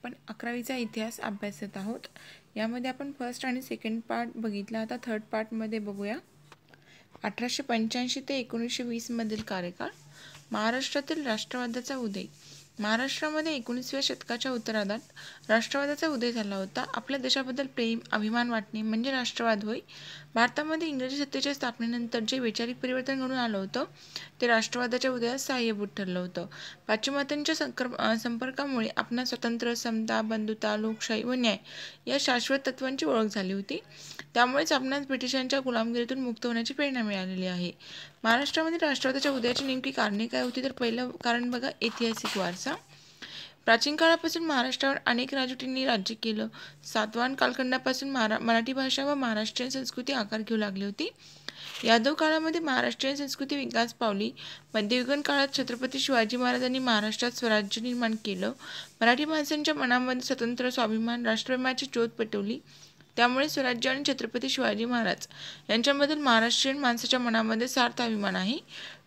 आपण 11वीचा इतिहास अभ्यासत आहोत। यामध्ये आपण फर्स्ट आणि सेकंड पार्ट बघितला। आता थर्ड पार्टमध्ये बघूया। 1885 ते 1920 मधील कार्यकाळ। महाराष्ट्रातील राष्ट्रवादाचा उदय। महाराष्ट्रामध्ये 19व्या शतकाच्या उत्तरार्धात राष्ट्रवादाचा उदय झाला होता। आपल्या देशाबद्दल प्रेम अभिमान वाटणे म्हणजे राष्ट्रवाद होय। भारतामध्ये इंग्रजी सत्तेच्या स्थापनेनंतर जे वैचारिक परिवर्तन घडून आलं होतं ते राष्ट्रवादाच्या उदयास सहाय्यभूत ठरलं होतं। पाश्चिमात्यांच्या संपर्कामुळे आपणास स्वातंत्र्य, समता, बंधुता, लोकशाही व न्याय या शाश्वत तत्वांची ओळख झाली होती। त्यामुळेच आपणास ब्रिटिशांच्या गुलामगिरीतून मुक्त होण्याची प्रेरणा मिळालेली आहे। महाराष्ट्रामध्ये राष्ट्रवादाच्या उदयाची नेमकी कारणे काय होती तर पहिलं कारण बघा, ऐतिहासिक वारसा। प्राचीन काळापासून महाराष्ट्रावर अनेक राजवटींनी राज्य केलं। सातवाहन कालखंडापासून मराठी भाषा व महाराष्ट्रीयन संस्कृती आकार घेऊ लागली होती। यादव काळामध्ये महाराष्ट्रीयन संस्कृती विकास पावली। मध्ययुगीन काळात छत्रपती शिवाजी महाराजांनी महाराष्ट्रात स्वराज्य निर्माण केलं। मराठी माणसांच्या मनामध्ये स्वतंत्र, स्वाभिमान, राष्ट्रप्रेमाची ज्योत पेटवली। त्यामुळे स्वराज्य आणि छत्रपती शिवाजी महाराज यांच्यामधील महाराष्ट्रीयन माणसाच्या मनामध्ये सार्थ अभिमान आहे।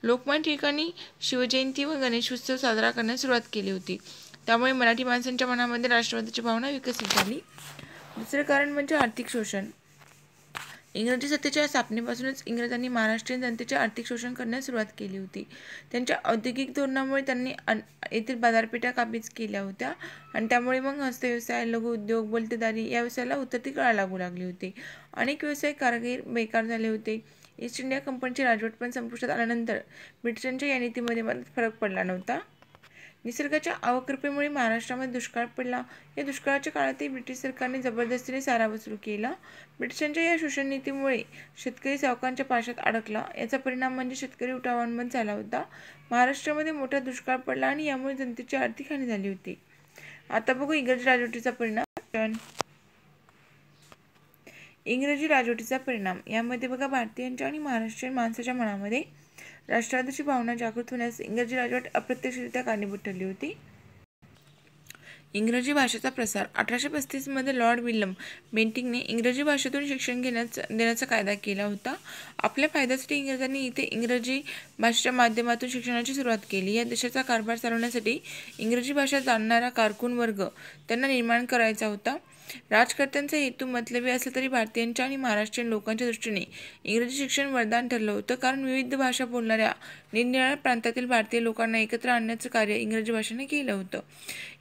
लोकमान्य टिळकांनी शिवजयंती व गणेशोत्सव साजरा करण्यास सुरुवात केली होती। त्यामुळे मराठी माणसांच्या मनामध्ये राष्ट्रवादाची भावना विकसित झाली। दुसरे कारण म्हणजे आर्थिक शोषण। इंग्रजी सत्तेच्या स्थापनेपासूनच इंग्रजांनी महाराष्ट्रीयन जनतेचे आर्थिक शोषण करण्यास सुरुवात केली होती। त्यांच्या औद्योगिक धोरणामुळे त्यांनी येथील बाजारपेठा काबीज केल्या होत्या आणि त्यामुळे मग हस्तव्यवसाय, लघु उद्योग, बलतेदारी या व्यवसायाला उतरती कळा लागू लागली होती। अनेक व्यावसायिक कारागीर बेकार झाले होते। ईस्ट इंडिया कंपनीची राजवट पण संपुष्टात आल्यानंतर ब्रिटिशांच्या या नीतीमध्ये फरक पडला नव्हता। निसर्गाच्या अवकृपेमुळे महाराष्ट्रामध्ये दुष्काळ पडला। या दुष्काळाच्या काळातही ब्रिटिश सरकारने जबरदस्तीने सारा वसूल केला। ब्रिटिशांच्या या शोषण नीतीमुळे शेतकरी सावकारांच्या पाशात अडकला। याचा परिणाम म्हणजे शेतकरी उठावान बंद झाला होता। महाराष्ट्रामध्ये मोठा दुष्काळ पडला आणि यामुळे जनतेची आर्थिक हानी झाली होती। आता बघू इंग्रजी राजवटीचा परिणाम। इंग्रजी राजवटीचा परिणाम यामध्ये बघा, भारतीयांच्या आणि महाराष्ट्रीयन माणसाच्या मनामध्ये राष्ट्रवादाची भावना जागृत होण्यास इंग्रजी राजवट अप्रत्यक्षरित्या कारणीभूत ठरली होती। इंग्रजी भाषेचा प्रसार। 1835 मध्ये लॉर्ड विल्यम बेंटिंकने इंग्रजी भाषेतून शिक्षण देण्याचा कायदा केला होता। आपल्या फायद्यासाठी इंग्रजांनी इथे इंग्रजी भाषेच्या माध्यमातून शिक्षणाची सुरुवात केली। या देशाचा कारभार चालवण्यासाठी इंग्रजी भाषा जाणणारा कारकून वर्ग त्यांना निर्माण करायचा होता। राजकर्त्यांचा हेतू मतलबी असला तरी भारतीयांच्या आणि महाराष्ट्रीयन लोकांच्या दृष्टीने इंग्रजी शिक्षण वरदान ठरलं होतं, कारण विविध भाषा बोलणाऱ्या निरनिराळ्या प्रांतातील भारतीय लोकांना एकत्र आणण्याचं कार्य इंग्रजी भाषेने केलं होतं।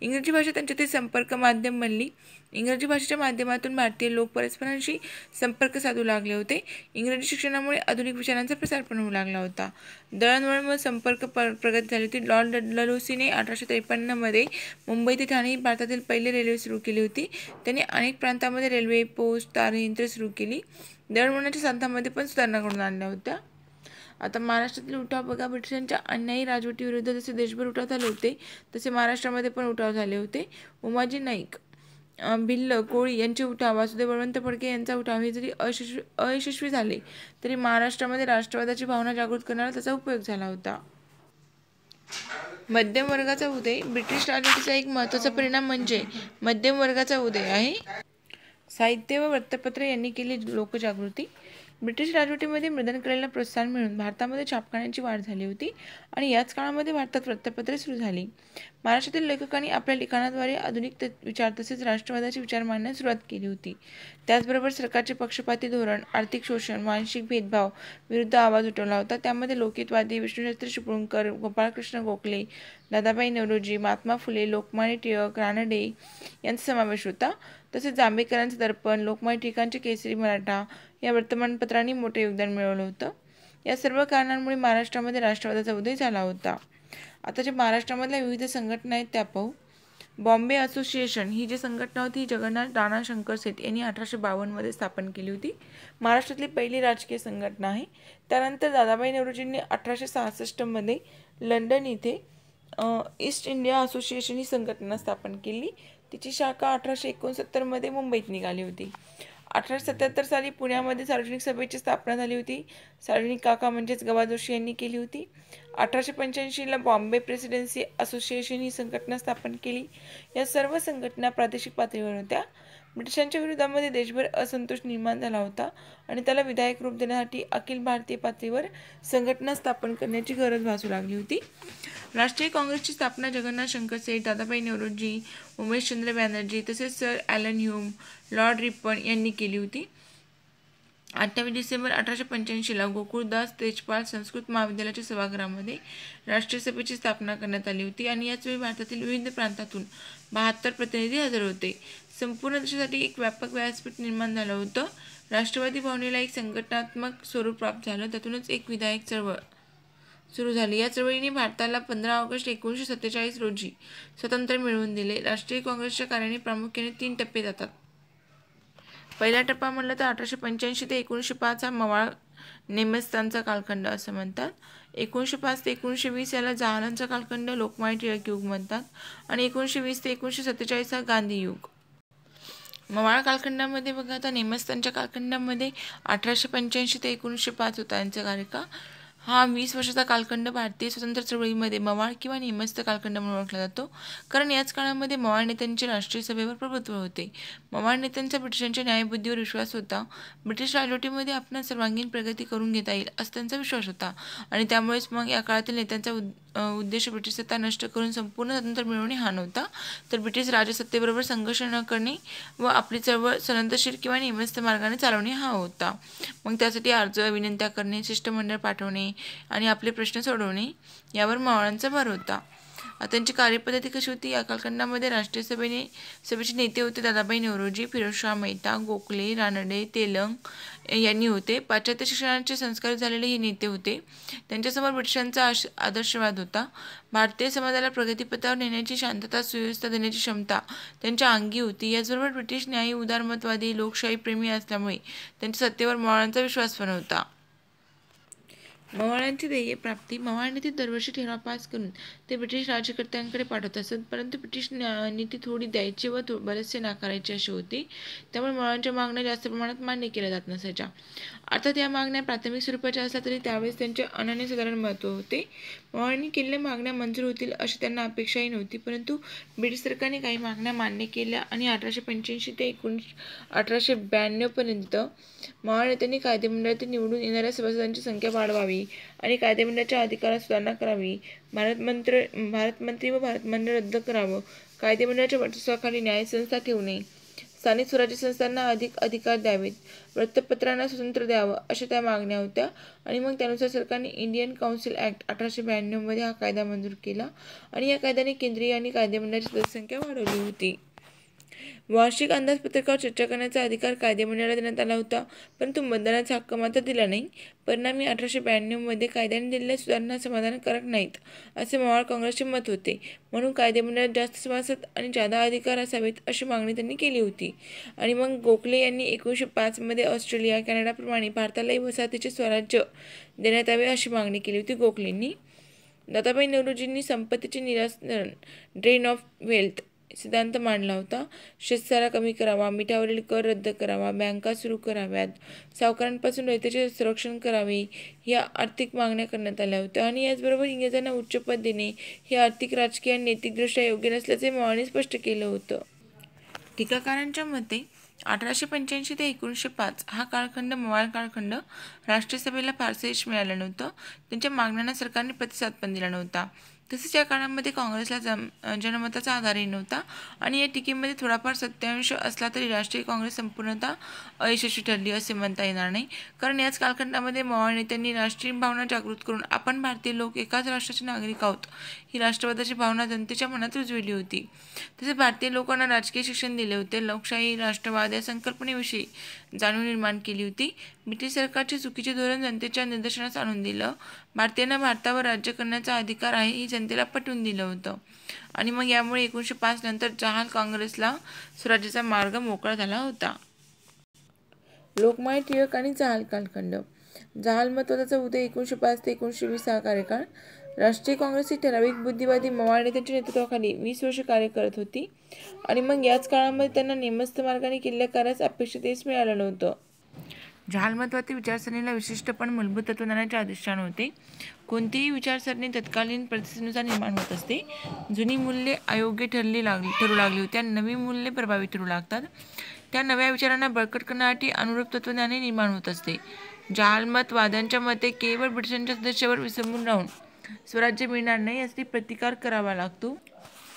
इंग्रजी भाषा त्यांच्यातील संपर्क माध्यम बनली। इंग्रजी भाषेच्या माध्यमातून भारतीय लोक परस्परांशी संपर्क साधू लागले होते। इंग्रजी शिक्षणामुळे आधुनिक विचारांचा प्रसार पण होऊ लागला होता। दळणवळण व संपर्क प्रगती झाली होती। लॉर्ड डलहौसीने 1853 मध्ये मुंबई ते ठाणे भारतातील पहिली रेल्वे सुरू केली होती। त्यांनी अनेक प्रांतांमध्ये रेल्वे, पोस्ट, तारयंत्रे सुरू केली। दळणवळणाच्या साधनांमध्ये पण सुधारणा घडून आणल्या होत्या। आता महाराष्ट्रातील उठाव बघा, ब्रिटिशांच्या अन्यायी राजवटीविरुद्ध जसे देशभर उठाव झाले होते तसे महाराष्ट्रामध्ये पण उठाव झाले होते। उमाजी नाईक, भिल्ल, कोळी यांचे उठाव, वासुदेव बळवंत फडके यांचा उठाव हे जरी अयशस्वी झाले तरी महाराष्ट्रामध्ये राष्ट्रवादाची भावना जागृत करण्याला त्याचा उपयोग झाला होता। मध्यम वर्गाचा उदय। ब्रिटिश राजवटीचा एक महत्त्वाचा परिणाम म्हणजे मध्यम वर्गाचा उदय आहे। साहित्य व वृत्तपत्र यांनी केली लोकजागृती। ब्रिटिश राजवटीमध्ये मुद्रणकलेला प्रोत्साहन मिळून भारतामध्ये छापखान्यांची वाढ झाली होती आणि याच काळामध्ये भारतात वृत्तपत्रे सुरू झाली। महाराष्ट्रातील लेखकांनी आपल्या लिखाणाद्वारे आधुनिक विचार तसेच राष्ट्रवादाचे विचार मांडण्यास सुरुवात केली होती। त्याचबरोबर सरकारचे पक्षपाती धोरण, आर्थिक शोषण, मानसिक भेदभाव विरुद्ध आवाज उठवला होता। त्यामध्ये लोकहितवादी विष्णुशास्त्री चिपळूणकर, गोपाळकृष्ण गोखले, दादाभाई नौरोजी, महात्मा फुले, लोकमान्य टिळक, रानडे यांचा समावेश होता। तसेच जांभेकरांचे दर्पण, लोकमान्य टिळकांचे केसरी मराठा या वर्तमानपत्रांनी मोठे योगदान मिळवलं होतं। या सर्व कारणांमुळे महाराष्ट्रामध्ये राष्ट्रवादाचा उदय झाला होता। आता जे महाराष्ट्रामधल्या विविध संघटना आहेत त्या पाहू। बॉम्बे असोसिएशन ही जी संघटना होती ही जगन्नाथ राणा शंकर सेठ यांनी 1852 मध्ये स्थापन केली होती। महाराष्ट्रातली पहिली राजकीय संघटना आहे। त्यानंतर दादाभाई नौरोजींनी 1866 मध्ये लंडन इथे ईस्ट इंडिया असोसिएशन ही संघटना स्थापन केली। तिची शाखा 1869 मध्ये मुंबईत निघाली होती। 1877 साली पुण्यामध्ये सार्वजनिक सभेची स्थापना झाली होती। सार्वजनिक काका म्हणजेच गवा जोशी यांनी केली होती। 1885ला बॉम्बे प्रेसिडेन्सी असोसिएशन ही संघटना स्थापन केली. या सर्व संघटना प्रादेशिक पातळीवर होत्या. ब्रिटिशांच्या विरोधामध्ये देशभर असंतोष निर्माण झाला होता आणि त्याला विधायक रूप देण्यासाठी अखिल भारतीय पातळीवर संघटना स्थापन करण्याची गरज भासू लागली होती. राष्ट्रीय काँग्रेसची स्थापना जगन्नाथ शंकर सेठ, दादाभाई नौरोजी, उमेशचंद्र बॅनर्जी तसेच sir Allan Hume, Lord Ripon यांनी केली होती. 28 डिसेंबर 1885ला गोकुळदास तेजपाल संस्कृत महाविद्यालयाच्या सभागृहामध्ये राष्ट्रीय सभेची स्थापना करण्यात आली होती आणि याच वेळी भारतातील विविध प्रांतातून 72 प्रतिनिधी हजर होते. संपूर्ण देशासाठी एक व्यापक व्यासपीठ निर्माण झालं होतं. राष्ट्रवादी भावनेला एक संघटनात्मक स्वरूप प्राप्त झालं. त्यातूनच एक विधायक चळवळ सुरू झाली. या चळवळीने भारताला 15 ऑगस्ट 1947 रोजी स्वातंत्र्य मिळवून दिले. राष्ट्रीय काँग्रेसच्या कार्याने प्रामुख्याने 3 टप्पे जातात. पहिला टप्पा म्हणलं तर 1885 ते 1905 हा मवाळ नेमस्थानचा कालखंड असं म्हणतात. 1905 ते 1920 याला जहालांचा कालखंड, लोकमान्य टिळक युग म्हणतात आणि 1920 ते 1947 हा गांधी युग. मवाळ कालखंडामध्ये बघा, आता नेमस्थानच्या कालखंडामध्ये 1885 ते 1905 होता यांचा कार्यकाळ. हा 20 वर्षाचा कालखंड भारतीय स्वतंत्र चळवळीमध्ये मवाळ किंवा नेमस्थ कालखंड म्हणून ओळखला जातो, कारण याच काळामध्ये मवाळ नेत्यांचे राष्ट्रीय सभेवर प्रभुत्व होते. मवाळ नेत्यांचा ब्रिटिशांच्या न्यायबुद्धीवर विश्वास होता. ब्रिटिश राजवटीमध्ये आपण सर्वांगीण प्रगती करून घेता येईल असा त्यांचा विश्वास होता आणि त्यामुळेच मग या काळातील नेत्यांचा उद्देश ब्रिटिश सत्ता नष्ट करून संपूर्ण स्वातंत्र्य मिळवणे हा नव्हता, तर ब्रिटिश राजसत्तेबरोबर संघर्ष न करणे व आपली चळवळ सनदशीर किंवा नेमस्थ मार्गाने चालवणे हा होता. मग त्यासाठी अर्ज, विनंत्या करणे, शिष्टमंडळ पाठवणे आणि आपले प्रश्न सोडवणे यावर मवाळांचा भर होता. त्यांची कार्यपद्धती कशी होती? या कालखंडामध्ये राष्ट्रीय सभेचे नेते होते दादाभाई नौरोजी, फिरोजशाह मेहता, गोखले, रानडे, तेलंग यांनी होते. पाश्चात्य शिक्षणाचे संस्कार झालेले हे नेते होते. त्यांच्यासमोर ब्रिटिशांचा आदर्शवाद होता. भारतीय समाजाला प्रगतीपथावर नेण्याची, शांतता सुव्यवस्था देण्याची क्षमता त्यांच्या अंगी होती. याचबरोबर ब्रिटिश न्यायी, उदारमतवादी, लोकशाही प्रेमी असल्यामुळे त्यांच्या सत्तेवर मवाळांचा विश्वास पण होता. मवाळांची ध्येय प्राप्ती. मवाळ नीती दरवर्षी ठराव पास करून ते ब्रिटिश राज्यकर्त्यांकडे पाठवत असत, परंतु ब्रिटिश नीती थोडी द्यायची व बरेचसे नाकारायचे अशी होती. त्यामुळे मवाळांच्या मागण्या जास्त प्रमाणात मान्य केल्या जात नसायच्या. अर्थात या मागण्या प्राथमिक स्वरूपाच्या असल्या तरी त्यावेळेस त्यांचे अनन्यसाधारण महत्त्व होते. मवाळांनी केलेल्या मागण्या मंजूर होतील अशी त्यांना अपेक्षाही नव्हती, परंतु ब्रिटिश सरकारने काही मागण्या मान्य केल्या आणि 1885 ते 1892 पर्यंत मवाळ नेत्यांनी कायदेमंडळातील निवडून येणाऱ्या सभासदांची संख्या वाढवावी आणि कायदेमंडळाच्या अधिकारात सुधारणा करावी, भारतमंत्री व भारतमंडळ रद्द करावं, कायदेमंडळाच्या वर्चस्वाखाली न्यायसंस्था ठेवणे, स्थानिक स्वराज्य संस्थांना अधिक अधिकार द्यावेत, वृत्तपत्रांना स्वातंत्र्य द्यावं अशा त्या मागण्या होत्या. आणि मग त्यानुसार सरकारने इंडियन काउन्सिल ॲक्ट 1892 मध्ये हा कायदा मंजूर केला आणि या कायद्याने केंद्रीय आणि कायदेमंडळाची सदस्यसंख्या वाढवली होती. वार्षिक अंदाजपत्रकावर चर्चा करण्याचा अधिकार कायदेमंडळाला देण्यात आला होता, परंतु मतदानाचा हक्क मात्र दिला नाही. परिणामी 1892 मध्ये कायद्याने दिलेल्या सुधारणा समाधानकारक नाहीत असे मवाळ काँग्रेसचे मत होते. म्हणून कायदेमंडळात जास्त सभासद आणि जादा अधिकार असावेत अशी मागणी त्यांनी केली होती. आणि मग गोखले यांनी 1905 मध्ये ऑस्ट्रेलिया, कॅनडाप्रमाणे भारतालाही वसाहतीचे स्वराज्य देण्यात यावे अशी मागणी केली होती गोखलेंनी. दादाभाई नौरोजींनी संपत्तीचे निराकरण, ड्रेन ऑफ वेल्थ सिद्धांत मांडला होता. शेतसारा कमी करावा, मिठावरील कर रद्द करावा, बँका सुरू कराव्यात, सावकारांपासून रयतेचे संरक्षण करावे या आर्थिक मागण्या करण्यात आल्या होत्या. आणि याचबरोबर इंग्रजांना उच्च पद देणे हे आर्थिक, राजकीय आणि नैतिकदृष्ट्या योग्य नसल्याचे मवाळांनी स्पष्ट केलं होतं. टीकाकारांच्या मते 1885 ते 1905 हा कालखंड मवाळ कालखंड. राष्ट्रीय सभेला फारसे यश मिळालं नव्हतं. त्यांच्या मागण्यांना सरकारने प्रतिसाद पण दिला नव्हता. तसेच या काळामध्ये काँग्रेसला जनमताचा आधारही नव्हता आणि या टीकेमध्ये थोडाफार सत्यांश असला तरी राष्ट्रीय काँग्रेस संपूर्णतः अयशस्वी ठरली असे म्हणता येणार नाही, कारण याच कालखंडामध्ये मवाळ नेत्यांनी राष्ट्रीय भावना जागृत करून आपण भारतीय लोक एकाच राष्ट्राचे नागरिक आहोत ही राष्ट्रवादाची भावना जनतेच्या मनात रुजविली होती. तसेच भारतीय लोकांना राजकीय शिक्षण दिले होते. लोकशाही, राष्ट्रवाद या संकल्पनेविषयी जाणीव निर्माण केली होती. ब्रिटिश सरकारचे चुकीचे धोरण जनतेच्या निदर्शनास आणून दिलं. भारतीयांना भारतावर राज्य करण्याचा अधिकार आहे हे जनतेला पटवून दिलं होतं. आणि मग यामुळे 1905 नंतर जहाल काँग्रेसला स्वराज्याचा मार्ग मोकळा झाला होता. लोकमान्य टिळक आणि जहाल कालखंड. जहाल मतवादाचा उदय 1905 ते 1920 हा कार्यकाळ. राष्ट्रीय काँग्रेस ही ठराविक बुद्धिवादी मवाळ नेत्यांच्या नेतृत्वाखाली 20 वर्षे कार्य करत होती आणि मग याच काळामध्ये त्यांना नेमस्थ मार्गाने केलेल्या कार्यास अपेक्षित यश मिळालं नव्हतं. जहालमतवादी विचारसरणीला विशिष्ट पण मूलभूत तत्वज्ञानाचे अधिष्ठान होते. कोणतीही विचारसरणी तत्कालीन परिस्थितीनुसार निर्माण होत असते. जुनी मूल्ये अयोग्य ठरू लागली होती आणि नवी मूल्ये प्रभावी ठरू लागतात. त्या नव्या विचारांना बळकट करण्यासाठी अनुरूप तत्वज्ञाने निर्माण होत असते. जहालमतवाद्यांच्या मते केवळ ब्रिटिशांच्या सदस्यावर विसंबून राहून स्वराज्य मिळणार नाही यासाठी प्रतिकार करावा लागतो.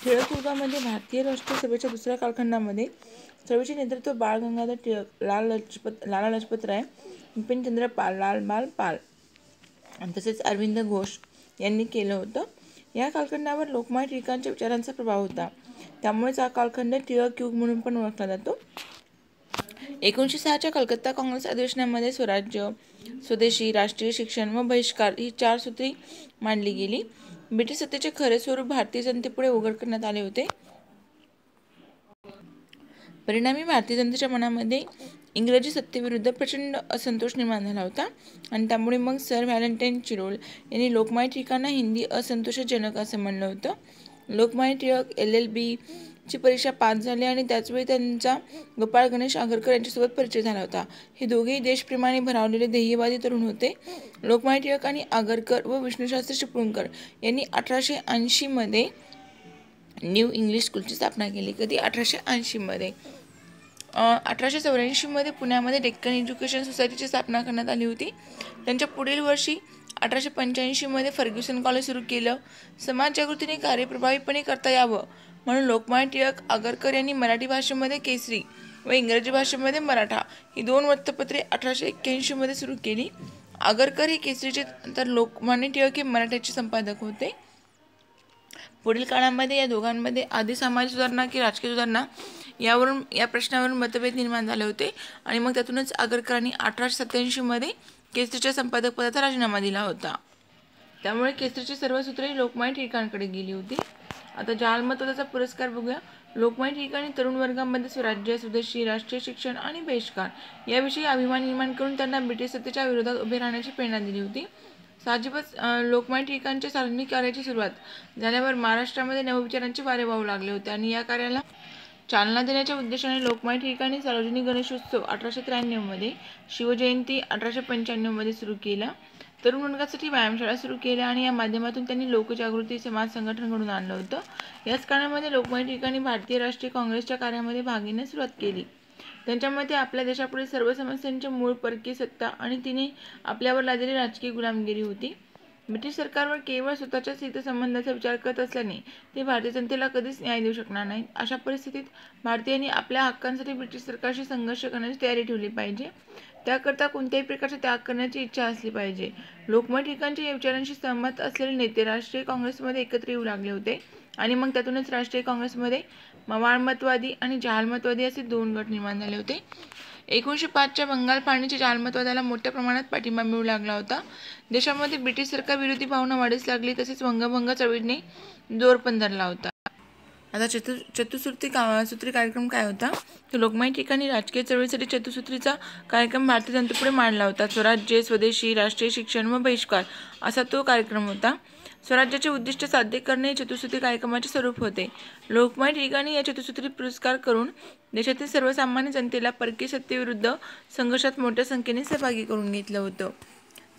टिळक युगामध्ये भारतीय राष्ट्रीय सभेच्या दुसऱ्या कालखंडामध्ये चळवळीचे नेतृत्व बाळ गंगाधर टिळक, लाला लजपतराय, बिपिनचंद्र पाल, लालबाल पाल तसेच अरविंद घोष यांनी केलं होतं. या कालखंडावर लोकमान्य टिळकांच्या विचारांचा प्रभाव होता. त्यामुळेच हा कालखंड टिळक युग म्हणून पण ओळखला जातो. 1906च्या कलकत्ता काँग्रेस अधिवेशनामध्ये स्वराज्य, स्वदेशी, राष्ट्रीय शिक्षण व बहिष्कार ही 4 सूत्री मांडली गेली. ब्रिटिश सत्तेचे खरे स्वरूप भारतीय जनतेपुढे उघड करण्यात आले होते. परिणामी भारतीय जनतेच्या मनामध्ये इंग्रजी सत्तेविरुद्ध प्रचंड असंतोष निर्माण झाला होता आणि त्यामुळे मग सर व्हॅलेंटाईन चिरोल यांनी लोकमान्य टिळकांना हिंदी असंतोषजनक असं म्हणलं होतं. लोकमान्य टिळक LLB ची परीक्षा पास झाले आणि त्याचवेळी त्यांचा गोपाळ गणेश आगरकर यांच्यासोबत परिचय झाला होता. हे दोघेही देशप्रेमाने भरावलेले ध्येयवादी तरुण होते. लोकमान्य टिळक आणि आगरकर व विष्णुशास्त्री चिपळूणकर यांनी 1880 मध्ये न्यू इंग्लिश स्कूलची स्थापना केली. कधी 1880 मध्ये 1884 मध्ये पुण्यामध्ये डेक्कन एज्युकेशन सोसायटीची स्थापना करण्यात आली होती. त्यांच्या पुढील वर्षी 1885 मध्ये फर्ग्युसन कॉलेज सुरू केलं. समाज जागृतीने कार्य प्रभावीपणे करता यावं म्हणून लोकमान्य टिळक, आगरकर यांनी मराठी भाषेमध्ये केसरी व इंग्रजी भाषेमध्ये मराठा ही 2 वृत्तपत्रे 1881 मध्ये सुरू केली. आगरकर हे केसरीचे तर लोकमान्य टिळक हे मराठ्याचे संपादक होते. पुढील काळामध्ये या दोघांमध्ये आधी सामाजिक सुधारणा की राजकीय सुधारणा या प्रश्नावरून मतभेद निर्माण झाले होते आणि मग त्यातूनच आगरकरांनी 1887 मध्ये केसरीच्या संपादक पदाचा राजीनामा दिला होता. त्यामुळे केसरीची सर्व सूत्रे लोकमान्य टिळकांकडे गेली होती. आता जहालमतवादाचा पुरस्कार बघूया. लोकमान्य टिळकांनी तरुण वर्गामध्ये स्वराज्य, स्वदेशी, राष्ट्रीय शिक्षण आणि बहिष्कार याविषयी अभिमान निर्माण करून त्यांना ब्रिटिश सत्तेच्या विरोधात उभे राहण्याची प्रेरणा दिली होती. साहजिकच लोकमान्य टिळकांच्या सार्वजनिक कार्याची सुरुवात झाल्यावर महाराष्ट्रामध्ये नवविचारांचे वारे वाहू लागले होते आणि या कार्याला चालना देण्याच्या उद्देशाने लोकमान्य टिळकांनी सार्वजनिक गणेशोत्सव 1893 मध्ये, शिवजयंती 1895 मध्ये सुरू केला. तरुण वर्गासाठी व्यायामशाळा सुरू केल्या आणि या माध्यमातून त्यांनी लोकजागृती समाज संघटन घडवून आणलं होतं. याच काळामध्ये लोकमान्य टिळकांनी भारतीय राष्ट्रीय काँग्रेसच्या कार्यामध्ये भाग घेण्यास सुरुवात केली. त्यांच्या मते आपल्या देशापुढील सर्व समस्यांचे मूळ परकीय सत्ता आणि तिने आपल्यावर लादलेली राजकीय गुलामगिरी होती. ब्रिटिश सरकारवर केवळ स्वतःच्याच हितसंबंधाचा विचार करत असल्याने ते भारतीय जनतेला कधीच न्याय देऊ शकणार नाहीत. अशा परिस्थितीत भारतीयांनी आपल्या हक्कांसाठी ब्रिटिश सरकारशी संघर्ष करण्याची तयारी ठेवली पाहिजे. त्याकरता कोणत्याही प्रकारचा त्याग करण्याची इच्छा असली पाहिजे. लोकमान्य टिळकांच्या या विचारांशी सहमत असलेले नेते राष्ट्रीय काँग्रेसमध्ये एकत्र येऊ लागले होते आणि मग त्यातूनच राष्ट्रीय काँग्रेसमध्ये मवाळमतवादी आणि जहालमतवादी असे 2 गट निर्माण झाले होते. 1905च्या बंगाल फाळणीच्या जहालमतवादाला मोठ्या प्रमाणात पाठिंबा मिळू लागला होता. देशामध्ये ब्रिटिश सरकार विरोधी भावना वाढीस लागली तसेच वंगभंग चळवळीने जोर पण धरला होता. आता चतुसूत्री कार्यक्रम काय होता? तर लोकमान्य टिळकांनी राजकीय चळवळीसाठी चतुसूत्रीचा कार्यक्रम भारतीय जनतेपुढे मांडला होता. स्वराज्य, स्वदेशी, राष्ट्रीय शिक्षण व बहिष्कार असा तो कार्यक्रम होता. स्वराज्याचे उद्दिष्ट साध्य करणे हे चतुसूत्री कार्यक्रमाचे स्वरूप होते. लोकमान्य टिळकांनी या चतुसूत्री पुरस्कार करून देशातील सर्वसामान्य जनतेला परकीय सत्तेविरुद्ध संघर्षात मोठ्या संख्येने सहभागी करून घेतलं होतं.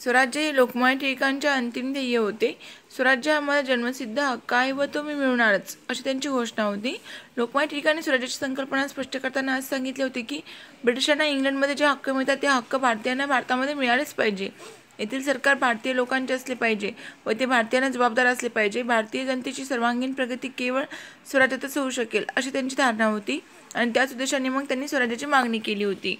स्वराज्य हे लोकमान्य टिळकांच्या अंतिम ध्येय होते. स्वराज्य हा माझा जन्मसिद्ध हक्क आहे व तो मी मिळवणारच अशी त्यांची घोषणा होती. लोकमान्य टिळकांनी स्वराज्याची संकल्पना स्पष्ट करताना असं सांगितले होते की ब्रिटिशांना इंग्लंडमध्ये जे हक्क मिळतात ते हक्क भारतीयांना भारतामध्ये मिळालेच पाहिजे. येथील सरकार भारतीय लोकांचे असले पाहिजे व ते भारतीयांना जबाबदार असले पाहिजे. भारतीय जनतेची सर्वांगीण प्रगती केवळ स्वराज्यातच होऊ शकेल अशी त्यांची धारणा होती आणि त्याच उद्देशाने मग त्यांनी स्वराज्याची मागणी केली होती.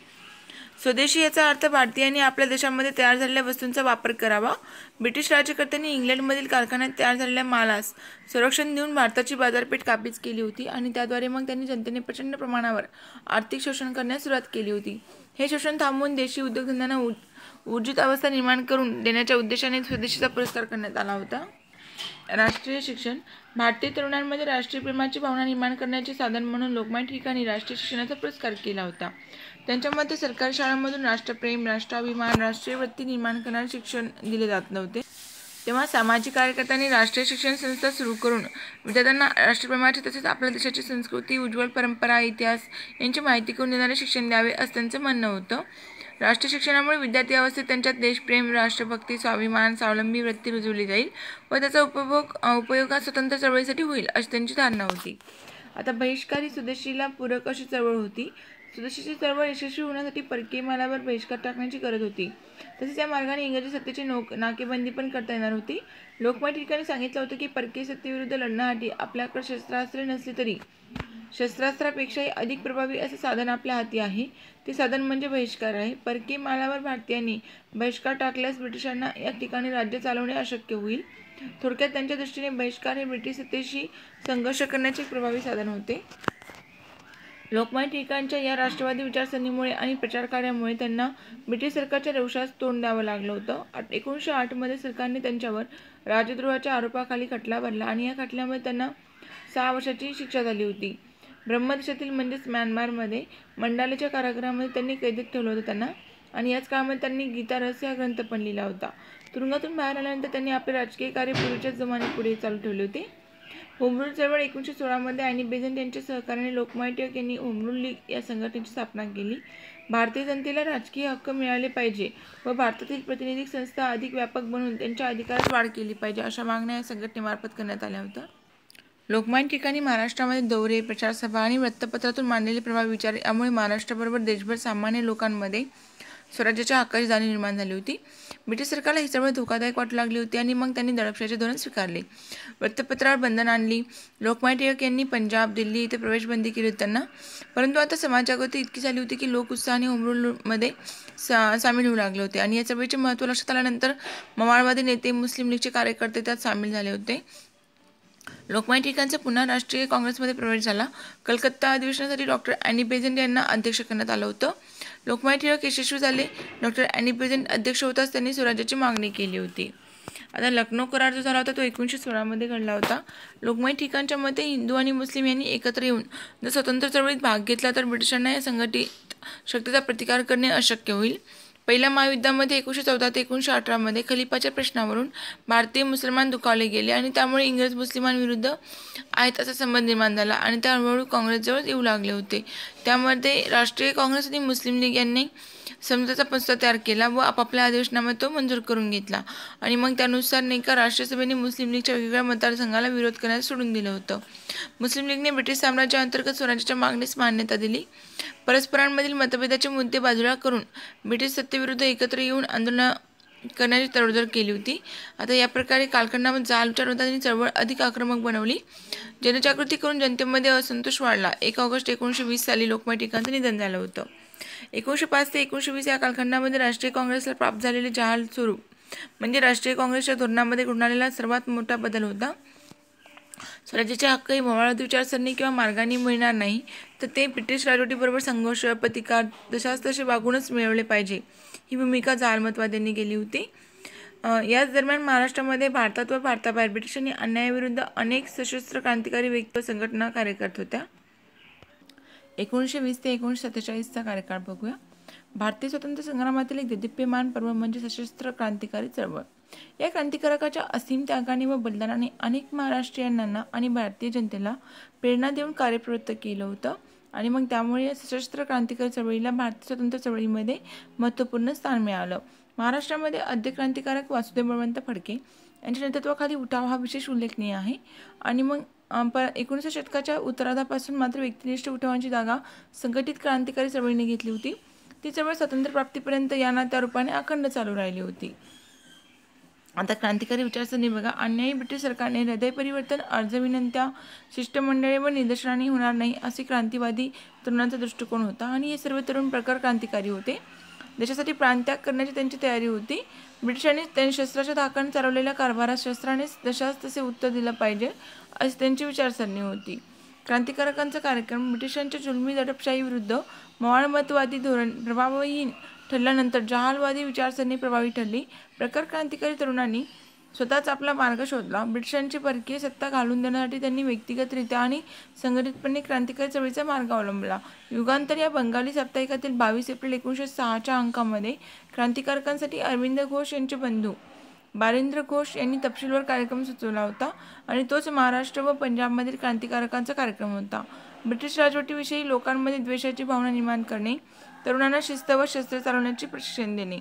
स्वदेशी याचा अर्थ भारतीयांनी आपल्या देशामध्ये तयार झालेल्या वस्तूंचा वापर करावा. ब्रिटिश राज्यकर्त्यांनी इंग्लंडमधील कारखान्यात तयार झालेल्या मालास संरक्षण देऊन भारताची बाजारपेठ काबीज केली होती आणि त्याद्वारे मग त्यांनी जनतेने प्रचंड प्रमाणावर आर्थिक शोषण करण्यास सुरुवात केली होती. हे शोषण थांबवून देशी उद्योगधंद्यांना ऊर्जित अवस्था निर्माण करून देण्याच्या उद्देशाने स्वदेशीचा पुरस्कार करण्यात आला होता. राष्ट्रीय शिक्षण भारतीय तरुणांमध्ये राष्ट्रीय प्रेमाची भावना निर्माण करण्याचे साधन म्हणून लोकमान्य टिळकांनी राष्ट्रीय शिक्षणाचा पुरस्कार केला होता. त्यांच्या मते सरकारी शाळांमधून राष्ट्रप्रेम, राष्ट्राभिमान, राष्ट्रीय वृत्ती निर्माण करणारे शिक्षण दिले जात नव्हते. तेव्हा सामाजिक कार्यकर्त्यांनी राष्ट्रीय शिक्षण संस्था सुरू करून विद्यार्थ्यांना राष्ट्रप्रेमाची तसेच आपल्या देशाची संस्कृती, उज्ज्वल परंपरा, इतिहास यांची माहिती करून देणारे शिक्षण द्यावे असं त्यांचं म्हणणं होतं. राष्ट्रीय शिक्षणामुळे विद्यार्थी अवस्थेत त्यांच्यात देशप्रेम, राष्ट्रभक्ती, स्वाभिमान, स्वावलंबी वृत्ती रुजवली जाईल व त्याचा उपयोग हा स्वतंत्र चळवळीसाठी होईल अशी त्यांची धारणा होती. आता बहिष्कारी स्वदेशीला पूरक अशी चळवळ होती. स्वदेशीची चळवळ यशस्वी होण्यासाठी परकीय मालावर बहिष्कार टाकण्याची गरज होती. तसेच या मार्गाने इंग्रजी सत्तेची नाकेबंदी पण करता येणार होती. लोकमान्य टिळकांनी सांगितलं होतं की परकीय सत्तेविरुद्ध लढण्यासाठी आपल्याकडे शस्त्रास्त्रे नसली तरी शस्त्रास्त्रापेक्षाही अधिक प्रभावी असे साधन आपल्या हाती आहे. ते साधन म्हणजे बहिष्कार आहे. परकीय मालावर भारतीयांनी बहिष्कार टाकल्यास ब्रिटिशांना या ठिकाणी राज्य चालवणे अशक्य होईल. थोडक्यात त्यांच्या दृष्टीने बहिष्कार हे ब्रिटिश सत्तेशी संघर्ष करण्याचे एक प्रभावी साधन होते. लोकमान्य टिळकांच्या या राष्ट्रवादी विचारसरणीमुळे आणि प्रचार कार्यामुळे त्यांना ब्रिटिश सरकारच्या रोषास तोंड द्यावं लागलं होतं. 1908 मध्ये सरकारने त्यांच्यावर राजद्रोहाच्या आरोपाखाली खटला भरला आणि या खटल्यामध्ये त्यांना 6 वर्षाची शिक्षा झाली होती. ब्रह्मदेशातील म्हणजेच म्यानमारमध्ये मंडालेच्या कारागृहामध्ये त्यांनी कैदेत ठेवलं होतं त्यांना आणि याच काळामध्ये त्यांनी गीता रहस्य हा ग्रंथ पण लिहिला होता. तुरुंगातून बाहेर आल्यानंतर त्यांनी आपले राजकीय कार्य पूर्वीच्याच जमान्यात पुढे चालू ठेवले होते. होम रूल चळवळ 1916 मध्ये ॲनी बेझंट यांच्या सहकार्याने लोकमान्य टिळक यांनी होम रूल लीग या संघटनेची स्थापना केली. भारतीय जनतेला राजकीय हक्क मिळाले पाहिजे व भारतातील प्रातिनिधिक संस्था अधिक व्यापक बनवून त्यांच्या अधिकारात वाढ केली पाहिजे अशा मागण्या या संघटनेमार्फत करण्यात आल्या होत्या. लोकमान्य टिळकांनी महाराष्ट्रामध्ये दौरे, प्रचारसभा आणि वृत्तपत्रातून मांडलेले प्रभावी विचार यामुळे महाराष्ट्राबरोबर देशभर सामान्य लोकांमध्ये स्वराज्याच्या हक्काची जाणीव निर्माण झाली होती. ब्रिटिश सरकारला ही चळवळ धोकादायक वाटू लागली होती आणि मग त्यांनी दडपशाहीचे धोरण स्वीकारले. वृत्तपत्रावर बंधन आणली. लोकमान्य टिळक यांनी पंजाब, दिल्ली इथे प्रवेशबंदी केली होती त्यांना. परंतु आता समाजजागृती इतकी झाली होती की लोक उत्साहाने होम रूलमध्ये सामील होऊ लागले होते आणि या चळवळीचे महत्त्व लक्षात आल्यानंतर मवाळवादी नेते, मुस्लिम लीगचे कार्यकर्ते त्यात सामील झाले होते. लोकमान्य टिळकांचा पुन्हा राष्ट्रीय काँग्रेसमध्ये प्रवेश झाला. कलकत्ता अधिवेशनासाठी डॉक्टर ॲनी बेझंट यांना अध्यक्ष करण्यात आलं होतं. लोकमान्य टिळक यशस्वी झाले. डॉक्टर ॲनी बेझंट अध्यक्ष होताच त्यांनी स्वराज्याची मागणी केली होती. आता लखनौ करार जो झाला होता तो 1916 मध्ये घडला होता. लोकमान्य टिळकांच्या मते हिंदू आणि मुस्लिम यांनी एकत्र येऊन जर स्वतंत्र चळवळीत भाग घेतला तर ब्रिटिशांना या संघटित शक्तीचा प्रतिकार करणे अशक्य होईल. पहिल्या महायुद्धामध्ये 1914 ते 1918 मध्ये खलिफाच्या प्रश्नावरून भारतीय मुसलमान दुखावले गेले आणि त्यामुळे इंग्रज मुस्लिमांविरुद्ध आहेत असा संबंध निर्माण झाला आणि त्या हळूहळू काँग्रेसजवळ येऊ लागले होते. त्यामध्ये राष्ट्रीय काँग्रेस आणि मुस्लिम लीग यांनी समजाचा प्रस्ताव तयार केला व आपापल्या अधिवेशनामध्ये तो मंजूर करून घेतला आणि मग त्यानुसार राष्ट्रीय सभेने मुस्लिम लीगच्या वेगवेगळ्या मतदारसंघाला विरोध करण्यास सोडून दिलं होतं. मुस्लिम लीगने ब्रिटिश साम्राज्याअंतर्गत स्वराज्याच्या मागणीस मान्यता दिली. परस्परांमधील मतभेदाचे मुद्दे बाजूला करून ब्रिटिश सत्तेविरुद्ध एकत्र येऊन आंदोलन करण्याची तडजोड केली होती. आता या प्रकारे कालखंडामध्ये जाल विचारवादांनी चळवळ अधिक आक्रमक बनवली. जनजागृती करून जनतेमध्ये असंतोष वाढला. 1 ऑगस्ट 1920 साली लोकमान्य टिळकांचं निधन झालं होतं. 1905 ते 1920 या कालखंडामध्ये राष्ट्रीय काँग्रेसला प्राप्त झालेले जहाल स्वरूप म्हणजे राष्ट्रीय काँग्रेसच्या धोरणामध्ये घडून आलेला सर्वात मोठा बदल होता. स्वराज्याचे हक्क हे मवाळवादी विचारसरणी किंवा मार्गाने मिळणार नाही तर ते ब्रिटिश राजवटीबरोबर संघर्ष, प्रतिकार जशास तसे वागूनच मिळवले पाहिजे ही भूमिका जहालमतवाद्यांनी केली होती. याच दरम्यान महाराष्ट्रामध्ये भारतात व भारताबाहेर ब्रिटिशांनी अन्यायाविरुद्ध अनेक सशस्त्र क्रांतिकारी व्यक्ती व संघटना कार्य करत होत्या. 1920 ते 1947चा कार्यकाळ बघूया. भारतीय स्वातंत्र्य संग्रामातील एक देदीप्यमान पर्व म्हणजे सशस्त्र क्रांतिकारी चळवळ. या क्रांतिकारकाच्या असीम त्यागाने व बलिदानाने अनेक महाराष्ट्रीयांना आणि भारतीय जनतेला प्रेरणा देऊन कार्यप्रवृत्त केलं होतं आणि मग त्यामुळे या सशस्त्र क्रांतिकारी चळवळीला भारतीय स्वातंत्र्य चळवळीमध्ये महत्त्वपूर्ण स्थान मिळालं. महाराष्ट्रामध्ये आद्य क्रांतिकारक वासुदेव बळवंत फडके यांच्या नेतृत्वाखाली उठाव हा विशेष उल्लेखनीय आहे आणि मग 19व्या शतकाच्या उत्तरार्धापासून मात्र व्यक्तिनिष्ठ उठावांची जागा संघटित क्रांतिकारी चळवळीने घेतली होती. ती चळवळ स्वातंत्र्यप्राप्तीपर्यंत या ना त्या रूपाने अखंड चालू राहिली होती. आता क्रांतिकारी विचारसरणी बघा. अन्यायी ब्रिटिश सरकारने हृदय परिवर्तन, अर्ज विनंत्या, शिष्टमंडळे व निदर्शनाने होणार नाही असे क्रांतिवादी तरुणांचा दृष्टिकोन होता आणि हे सर्व तरुण प्रकार क्रांतिकारी होते. देशासाठी प्राणत्याग करण्याची त्यांची तयारी होती. ब्रिटिशांनी त्यांनी शस्त्राच्या धाकाने चालवलेल्या कारभारात शस्त्राने जशास तसे उत्तर दिलं पाहिजे अशी त्यांची विचारसरणी होती. क्रांतिकारकांचा कार्यक्रम ब्रिटिशांच्या जुलमी दडपशाहीविरुद्ध मवाळमतवादी धोरण प्रभावहीन ठरल्यानंतर जहालवादी विचारसरणी प्रभावी ठरली. प्रखर क्रांतिकारी तरुणांनी स्वतःच आपला मार्ग शोधला. ब्रिटिशांची परकीय सत्ता घालून देण्यासाठी त्यांनी व्यक्तिगतरित्या आणि संघटितपणे क्रांतिकारी चळवळीचा मार्ग अवलंबला. युगांतर या बंगाली साप्ताहिकातील 22 एप्रिल 1906च्या अंकामध्ये क्रांतिकारकांसाठी अरविंद घोष यांचे बंधू बारिंद्र घोष यांनी तपशीलवार कार्यक्रम सुचवला होता आणि तोच महाराष्ट्र व पंजाबमधील क्रांतिकारकांचा कार्यक्रम होता. ब्रिटिश राजवटीविषयी लोकांमध्ये द्वेषाची भावना निर्माण करणे, तरुणांना शिस्त व शस्त्र चालवण्याचे प्रशिक्षण देणे,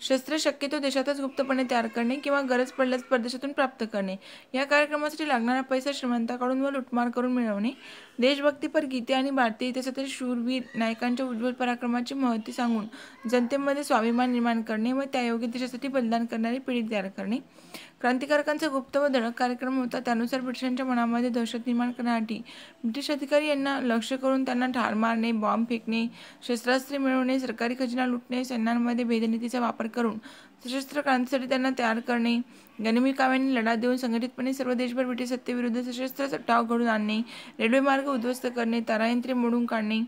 शस्त्रे शक्यतो देशातच गुप्तपणे तयार करणे किंवा गरज पडल्यास परदेशातून प्राप्त करणे, या कार्यक्रमासाठी लागणारा पैसा श्रीमंताकडून व लुटमार करून मिळवणे, देशभक्तीपर गीते आणि भारतीय इतिहासातील शूरवीर नायकांच्या उज्ज्वल पराक्रमाची महती सांगून जनतेमध्ये स्वाभिमान निर्माण करणे व त्यायोगे देशासाठी बलिदान करणारी पिढी तयार करणे. क्रांतिकारकांचा गुप्त व धडक कार्यक्रम होता. त्यानुसार ब्रिटिशांच्या मनामध्ये दहशत निर्माण करण्यासाठी ब्रिटिश अधिकारी यांना लक्ष्य करून त्यांना ठार मारणे, बॉम्ब फेकणे, शस्त्रास्त्रे मिळवणे, सरकारी खजिना लुटणे, सैन्यांमध्ये भेदनीतीचा वापर करून सशस्त्र क्रांतीसाठी त्यांना तयार करणे, गनिमी काव्यांनी लढा देऊन संघटितपणे सर्व देशभर ब्रिटिश सत्तेविरुद्ध सशस्त्र चढाव घडवून आणणे, रेल्वे मार्ग उद्ध्वस्त करणे, तारायंत्रे मोडून काढणे,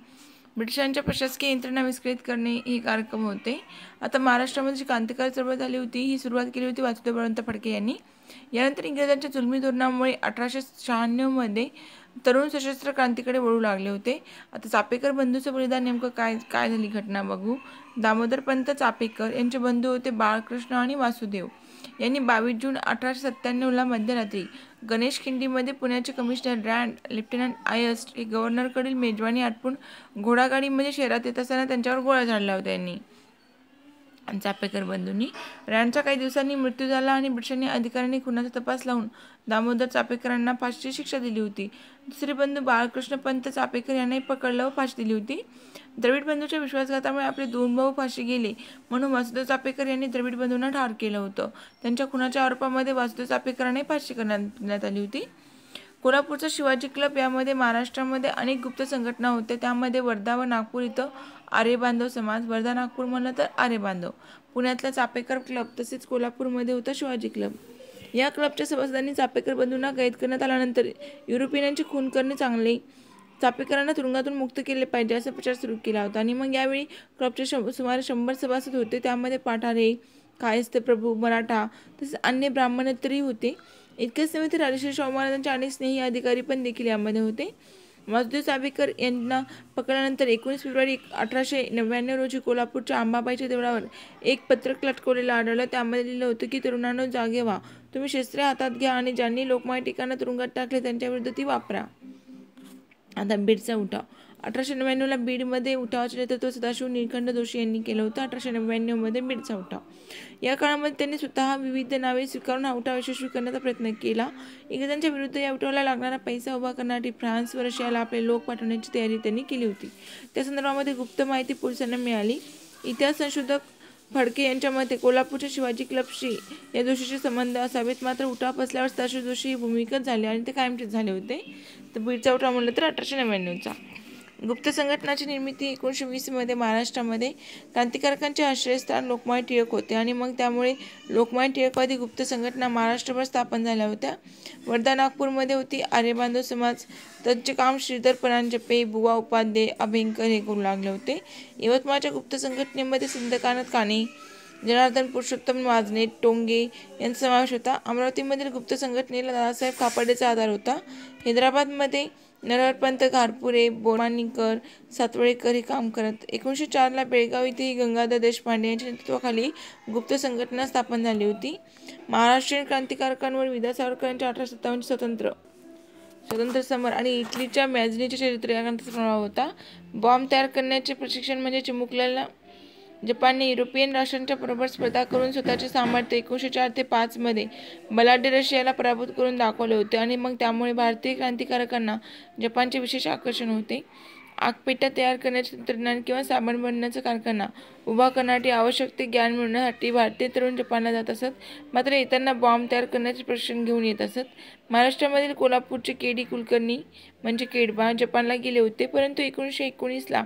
ब्रिटिशांच्या प्रशासकीय यंत्रणा विस्कळीत करणे हे कार्यक्रम होते. आता महाराष्ट्रामध्ये जी क्रांतिकारी चळवळ झाली होती ही सुरुवात केली होती वासुदेव बळवंत फडके यांनी. यानंतर इंग्रजांच्या जुलमी धोरणामुळे 1896 मध्ये तरुण सशस्त्र क्रांतीकडे वळू लागले होते. आता चापेकर बंधूचं बलिदान नेमकं काय झाली घटना बघू. दामोदरपंत चापेकर यांचे बंधू होते बाळकृष्ण आणि वासुदेव यांनी 22 जून 1897 मध्यरात्री गणेश खिंडीमध्ये पुण्याचे कमिशनर रँड, लेफ्टनंट आयस्ट हे गव्हर्नरकडील मेजवानी आटपून घोडागाडीमध्ये शहरात येत असताना त्यांच्यावर गोळ्या झाडल्या होत्या यांनी. चापेकर बंधूंनी. रँडचा काही दिवसांनी मृत्यू झाला आणि ब्रिटिशांनी अधिकाऱ्यांनी खुनाचा तपास लावून दामोदर चापेकरांना फाशीची शिक्षा दिली होती. दुसरे बंधू बाळकृष्ण पंत चापेकर यांनाही पकडलं व फाशी दिली होती. द्रविड बंधूच्या विश्वासघातामुळे आपले 2 भाऊ फाशी गेले म्हणून वासुदेव चापेकर यांनी द्रविड बंधूंना ठार केलं होतं. त्यांच्या खुनाच्या आरोपामध्ये वासुदेव चापेकरांनाही फाशी करण्यात आली होती. कोल्हापूरचा शिवाजी क्लब यामध्ये महाराष्ट्रामध्ये अनेक गुप्त संघटना होत्या. त्यामध्ये वर्धा व नागपूर इथं आर्य बांधव समाज, वर्धा नागपूर म्हणलं तर आर्य बांधव, पुण्यातला चापेकर क्लब तसेच कोल्हापूरमध्ये होता शिवाजी क्लब. या क्लबच्या सदस्यांनी चापेकर बंधूंना कैद करण्यात आल्यानंतर युरोपियनांची खून करणे चांगले, चापेकरांना तुरुंगातून मुक्त केले पाहिजे असा प्रचार सुरू केला होता. आणि मग यावेळी क्लबचे सुमारे 100 सभासद होते. त्यामध्ये पाठारे, कायस्थ प्रभू, मराठा तसेच अन्य ब्राह्मणेतरही होते. इतकेच नव्हे तर राजश्री शाहू महाराजांचे अनेक स्नेही अधिकारी पण देखील यामध्ये होते. वासुदेव चापेकर यांना पकडल्यानंतर 19 फेब्रुवारी 1899 रोजी कोल्हापूरच्या अंबाबाईच्या देवळावर एक पत्रक लटकवलेलं आढळलं. त्यामध्ये लिहिलं होतं की तरुणांनो जागे व्हा, तुम्ही शस्त्रे हातात घ्या आणि ज्यांनी लोकमान्य टिळकांना तुरुंगात टाकले त्यांच्याविरुद्ध ती वापरा. आता बीडचा उठाव. 1899 बीडमध्ये उठावाचे नेतृत्व सदाशिव निळकंठ जोशी यांनी केलं होतं. 1899 मध्ये बीडचा उठाव. या काळामध्ये त्यांनी स्वतः विविध नावे स्वीकारून हा उठाव यशस्वी करण्याचा प्रयत्न केला. इंग्रजांच्या विरुद्ध या उठावाला लागणारा पैसा उभा करण्यासाठी फ्रान्स व रशियाला आपले लोक पाठवण्याची तयारी त्यांनी केली होती. त्या संदर्भामध्ये गुप्त माहिती पोलिसांना मिळाली. इतिहास संशोधक फडके यांच्या मते कोल्हापूरच्या शिवाजी क्लबशी या जोशीचे संबंध असावेत. मात्र उठाव पसल्यावर सदाशिव जोशी ही भूमिगत झाले आणि ते कायमचेच झाले होते. तर बीडचा उठाव म्हणलं तर 1899चा. गुप्त संघटनाची निर्मिती 1920 मध्ये महाराष्ट्रामध्ये क्रांतिकारकांचे आश्रयस्थान लोकमान्य टिळक होते आणि मग त्यामुळे लोकमान्य टिळकवादी गुप्त संघटना महाराष्ट्रभर स्थापन झाल्या होत्या. वर्धा नागपूरमध्ये होती आर्य बांधव समाज. त्यांचे काम श्रीधर परांजपे, बुवा उपाध्ये, अभ्यंकर हे करू लागले होते. यवतमाळच्या गुप्त संघटनेमध्ये सिद्धकानाथ काणे, जनार्दन पुरुषोत्तम वाजने, टोंगे यांचा समावेश होता. अमरावतीमधील गुप्त संघटनेला दादासाहेब खापर्डेचा आधार होता. हैदराबादमध्ये नरहरपंत घारपुरे, बोरमाणीकर, सातवळेकर हे काम करत. 1904 बेळगाव येथे गंगाधर देशपांडे यांच्या नेतृत्वाखाली गुप्त संघटना स्थापन झाली होती. महाराष्ट्रीयन क्रांतिकारकांवर विदा सावरकर यांच्या 1857 स्वतंत्र समर आणि इटलीच्या मॅझनीचे चरित्र या ग्रंथाचा प्रभाव होता. बॉम्ब तयार करण्याचे प्रशिक्षण म्हणजे चिमुकल्याला जपानने युरोपियन राष्ट्रांच्या बरोबर स्पर्धा करून स्वतःचे सामर्थ्य 1904 ते 1905 मध्ये बलाढ्य रशियाला पराभूत करून दाखवले होते आणि मग त्यामुळे भारतीय क्रांतिकारकांना जपानचे विशेष आकर्षण होते. आगपेट्या तयार करण्याचे तंत्रज्ञान किंवा साबण बनवण्याचा कारखाना उभा करण्यासाठी आवश्यक ते ज्ञान मिळवण्यासाठी भारतीय तरुण जपानला जात असत. मात्र येताना बॉम्ब तयार करण्याचे प्रशिक्षण घेऊन येत असत. महाराष्ट्रामधील कोल्हापूरचे के.डी. कुलकर्णी म्हणजे केडबा जपानला गेले होते, परंतु 1919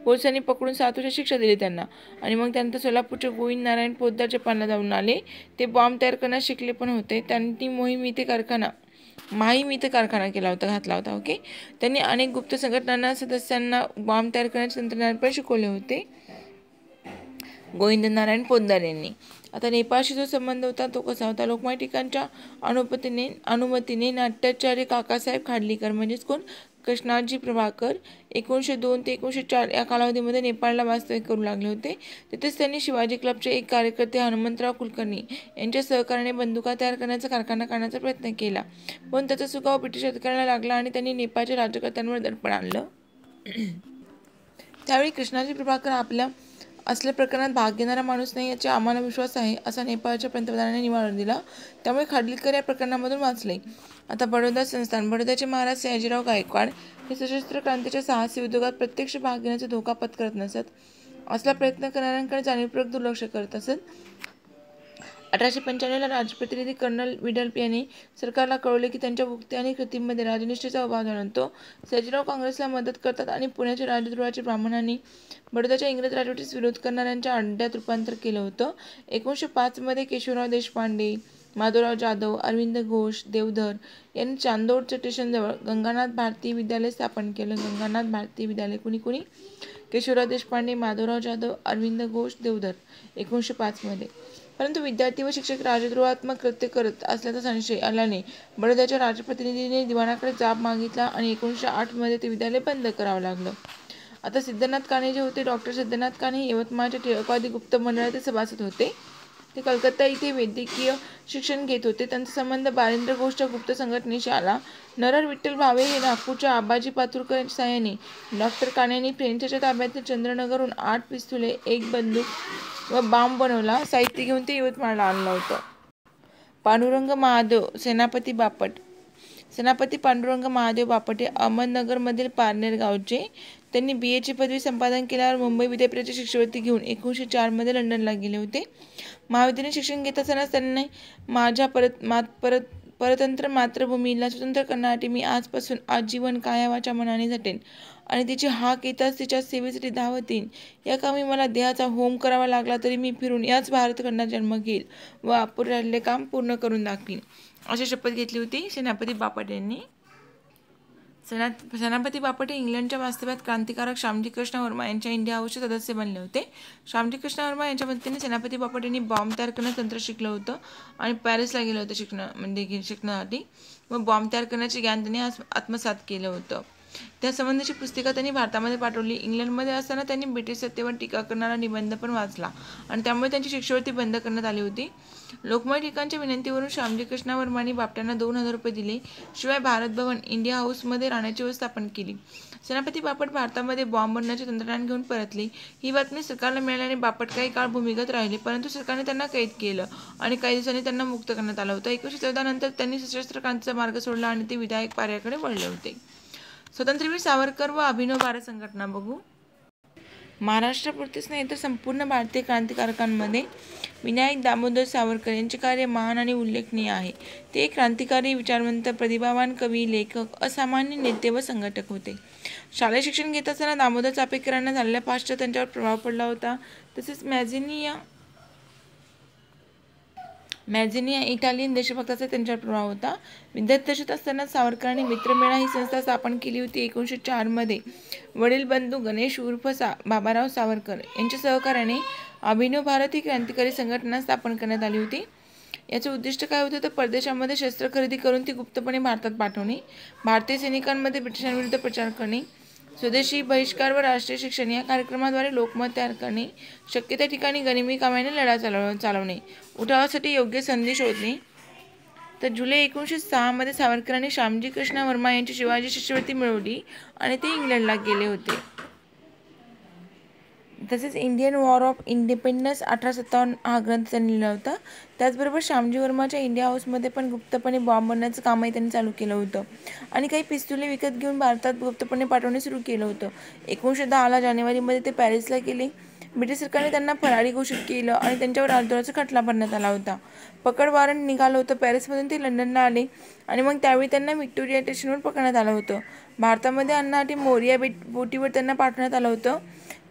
पोलिसांनी पकडून 7 वर्ष शिक्षा दिली त्यांना आणि मग त्यानंतर सोलापूरचे गोविंद नारायण पोद्दार जपानला जाऊन आले. ते बॉम्ब तयार करण्यास शिकले पण होते. त्यांनी माहीम इथे कारखाना घातला होता. ओके, त्यांनी अनेक गुप्त संघटनांना सदस्यांना बॉम्ब तयार करण्याचे तंत्रज्ञान पण शिकवले होते. गोविंद नारायण पोद्दार यांनी. आता नेपाळशी जो संबंध होता तो कसा होता? लोकमान्य टिळकांच्या अनुमतीने नाट्याचार्य काकासाहेब खाडलीकर म्हणजेच कोण? कृष्णाजी प्रभाकर 1902 ते 1904 या कालावधीमध्ये नेपाळला वास्तव्य करू लागले होते. तिथेच त्यांनी शिवाजी क्लबचे एक कार्यकर्ते हनुमंतराव कुलकर्णी यांच्या सहकार्याने बंदुका तयार करण्याचा कारखाना काढण्याचा प्रयत्न केला, पण त्याचा सुगावा ब्रिटिश अधिकाऱ्यांना लागला आणि त्यांनी नेपाळच्या राज्यकर्त्यांवर दडपण आणलं. त्यावेळी कृष्णाजी प्रभाकर आपल्या असल्या प्रकरणात भाग घेणारा माणूस नाही याचा आम्हाला विश्वास आहे, असा नेपाळच्या पंतप्रधानांनी निवारण दिला. त्यामुळे खाडलीकर या प्रकरणामधून वाचले. आता बडोदा संस्थान. बडोद्याचे महाराज सयाजीराव गायकवाड हे सशस्त्र क्रांतीच्या साहसी उद्योगात प्रत्यक्ष भाग घेण्याचा धोका पत्करत नसत. असला प्रयत्न करणाऱ्यांकडे जाणीवपूर्वक दुर्लक्ष करत असत. 1895 राजप्रतिनिधी कर्नल विडल्प यांनी सरकारला कळवले की त्यांच्या उक्ती आणि कृतींमध्ये राजनिष्ठेचा अभाव जाणवतो. सयाजीराव काँग्रेसला मदत करतात आणि पुण्याच्या राजद्रोहाचे ब्राह्मणांनी बडोद्याच्या इंग्रज राजवटीस विरोध करणाऱ्यांच्या अड्ड्यात रूपांतर केलं होतं. 1905 मध्ये केशवराव देशपांडे, माधवराव जाधव, अरविंद घोष, देवधर यांनी चांदोड स्टेशनजवळ गंगानाथ भारती विद्यालय स्थापन केलं. गंगानाथ भारती विद्यालय कुणी? केशवराव देशपांडे, माधवराव जाधव, अरविंद घोष, देवधर 1905 मध्ये. परंतु विद्यार्थी व शिक्षक राजद्रोहात्मक कृत्य करत असल्याचा संशय आल्याने बडोद्याच्या राजप्रतिनिधीने दिवाणाकडे जाब मागितला आणि 1908 मध्ये ते विद्यालय बंद करावं लागलं. आता सिद्धनाथ काणे जे होते, डॉक्टर सिद्धनाथ काणे हे यवतमाळच्या टिळकवादी गुप्त मंडळाचे सभासद होते. ते कलकत्ता इथे वैद्यकीय शिक्षण घेत होते. त्यांचा संबंध बारेंद्र घोषच्या गुप्त संघटनेशी आला. नरहर विठ्ठल भावे हे नागपूरच्या आबाजी पातुरकर यांच्या साहाय्याने डॉक्टर काण्यांनी फ्रेंचच्या ताब्यातील चंद्रनगरहून 8 पिस्तुले, 1 बंदूक व बॉम्ब बनवला साहित्य घेऊन ते यवतमाळला आणलं होतं. पांडुरंग महादेव सेनापती बापट. सेनापती पांडुरंग महादेव बापट हे अहमदनगरमधील पारनेर गावचे. त्यांनी BA ची पदवी संपादन केल्यावर मुंबई विद्यापीठाची शिष्यवृत्ती घेऊन 1904 मध्ये लंडनला गेले होते. महाविद्यालयीन शिक्षण घेत असतानाच त्यांनी माझ्या परतंत्र मातृभूमीला स्वतंत्र करण्यासाठी मी आजपासून आजीवन कायावाच्या मनाने झटेन आणि तिची हाक येताच तिच्या सेवेसाठी धावत येईन. या कामी मला देहाचा होम करावा लागला तरी मी फिरून याच भारतखंडात जन्म घेईल व अपुरे राहिलेले काम पूर्ण करून दाखवीन, अशी शपथ घेतली होती सेनापती बापट यांनी. सेनापती बापट हे इंग्लंडच्या वास्तव्यात क्रांतिकारक श्यामजी कृष्ण वर्मा यांच्या इंडिया हाऊसचे सदस्य बनले होते. श्यामजी कृष्ण वर्मा यांच्या मदतीने सेनापती बापट यांनी बॉम्ब तयार करण्याचं तंत्र शिकलं होतं आणि पॅरिसला गेलं होतं शिकण्यासाठी व बॉम्ब तयार करण्याचे ज्ञान त्यांनी आत्मसात केलं होतं. त्या संबंधीची पुस्तिका त्यांनी भारतामध्ये पाठवली. इंग्लंडमध्ये असताना त्यांनी ब्रिटिश सत्तेवर टीका करणारा निबंध पण वाचला आणि त्यामुळे त्यांची शिष्यवृत्ती बंद करण्यात आली होती. लोकमान्य टिळकांच्या विनंतीवरून श्यामजी कृष्ण वर्मांनी बापटांना 2000 रुपये दिले. शिवाय भारत भवन इंडिया हाऊसमध्ये राहण्याची व्यवस्था पण केली. सेनापती बापट भारतामध्ये बॉम्ब बनवण्याचे तंत्रज्ञान घेऊन परतले. ही बातमी सरकारला मिळाल्याने बापट काही काळ भूमिगत राहिले, परंतु सरकारने त्यांना कैद केलं आणि काही दिवसांनी त्यांना मुक्त करण्यात आलं होतं. 1914 नंतर त्यांनी सशस्त्र क्रांतीचा मार्ग सोडला आणि ते विधायक कार्याकडे वळले होते. स्वातंत्र्यवीर सावरकर व अभिनव भारत संघटना बघू. महाराष्ट्रापुरतेच नाही तर संपूर्ण भारतीय क्रांतिकारकांमध्ये विनायक दामोदर सावरकर यांचे कार्य महान आणि उल्लेखनीय आहे. ते एक क्रांतिकारी, विचारवंत, प्रतिभावान कवी, लेखक, असामान्य नेते व संघटक होते. शालेय शिक्षण घेत असताना दामोदर चापेकरांना झालेल्या फाशीचा त्यांच्यावर प्रभाव पडला होता. तसेच मॅझिनी या इटालियन देशभक्ताचा त्यांच्यावर प्रभाव होता. विद्यार्थी दशेत असताना सावरकरांनी मित्रमेळा ही संस्था स्थापन केली होती. 1904 मध्ये वडील बंधू गणेश उर्फ बाबाराव सावरकर यांच्या सहकार्याने अभिनव भारत ही क्रांतिकारी संघटना स्थापन करण्यात आली होती. याचे उद्दिष्ट काय होते तर परदेशामध्ये शस्त्र खरेदी करून ती गुप्तपणे भारतात पाठवणे, भारतीय सैनिकांमध्ये ब्रिटिशांविरुद्ध प्रचार करणे, स्वदेशी बहिष्कार व राष्ट्रीय शिक्षण या कार्यक्रमाद्वारे लोकमत तयार करणे, शक्य त्या ठिकाणी गनिमी कामाने लढा चालवणे, उठावासाठी योग्य संधी शोधणे. तर जुलै 1906 मध्ये सावरकरांनी श्यामजी कृष्ण वर्मा यांची शिवाजी शिष्यवृत्ती मिळवली आणि ते इंग्लंडला गेले होते. तसेच इंडियन वॉर ऑफ इंडिपेंडन्स 1857 हा ग्रंथ त्यांनी लिहिला होता. त्याचबरोबर श्यामजी वर्माच्या इंडिया हाऊसमध्ये पण गुप्तपणे बॉम्ब बनवण्याचं कामही त्यांनी चालू केलं होतं आणि काही पिस्तुले विकत घेऊन भारतात गुप्तपणे पाठवणे सुरू केलं होतं. 1910 जानेवारीमध्ये ते पॅरिसला गेले. ब्रिटिश सरकारने त्यांना फरारी घोषित केलं आणि त्यांच्यावर राजद्रोहाचा खटला भरण्यात आला होता. पकड वॉरंट निघालं होतं. पॅरिसमधून ते लंडनला आले आणि मग त्यावेळी त्यांना व्हिक्टोरिया स्टेशनवर पकडण्यात आलं होतं. भारतामध्ये आणण्यासाठी मोरिया बोटीवर त्यांना पाठवण्यात आलं होतं.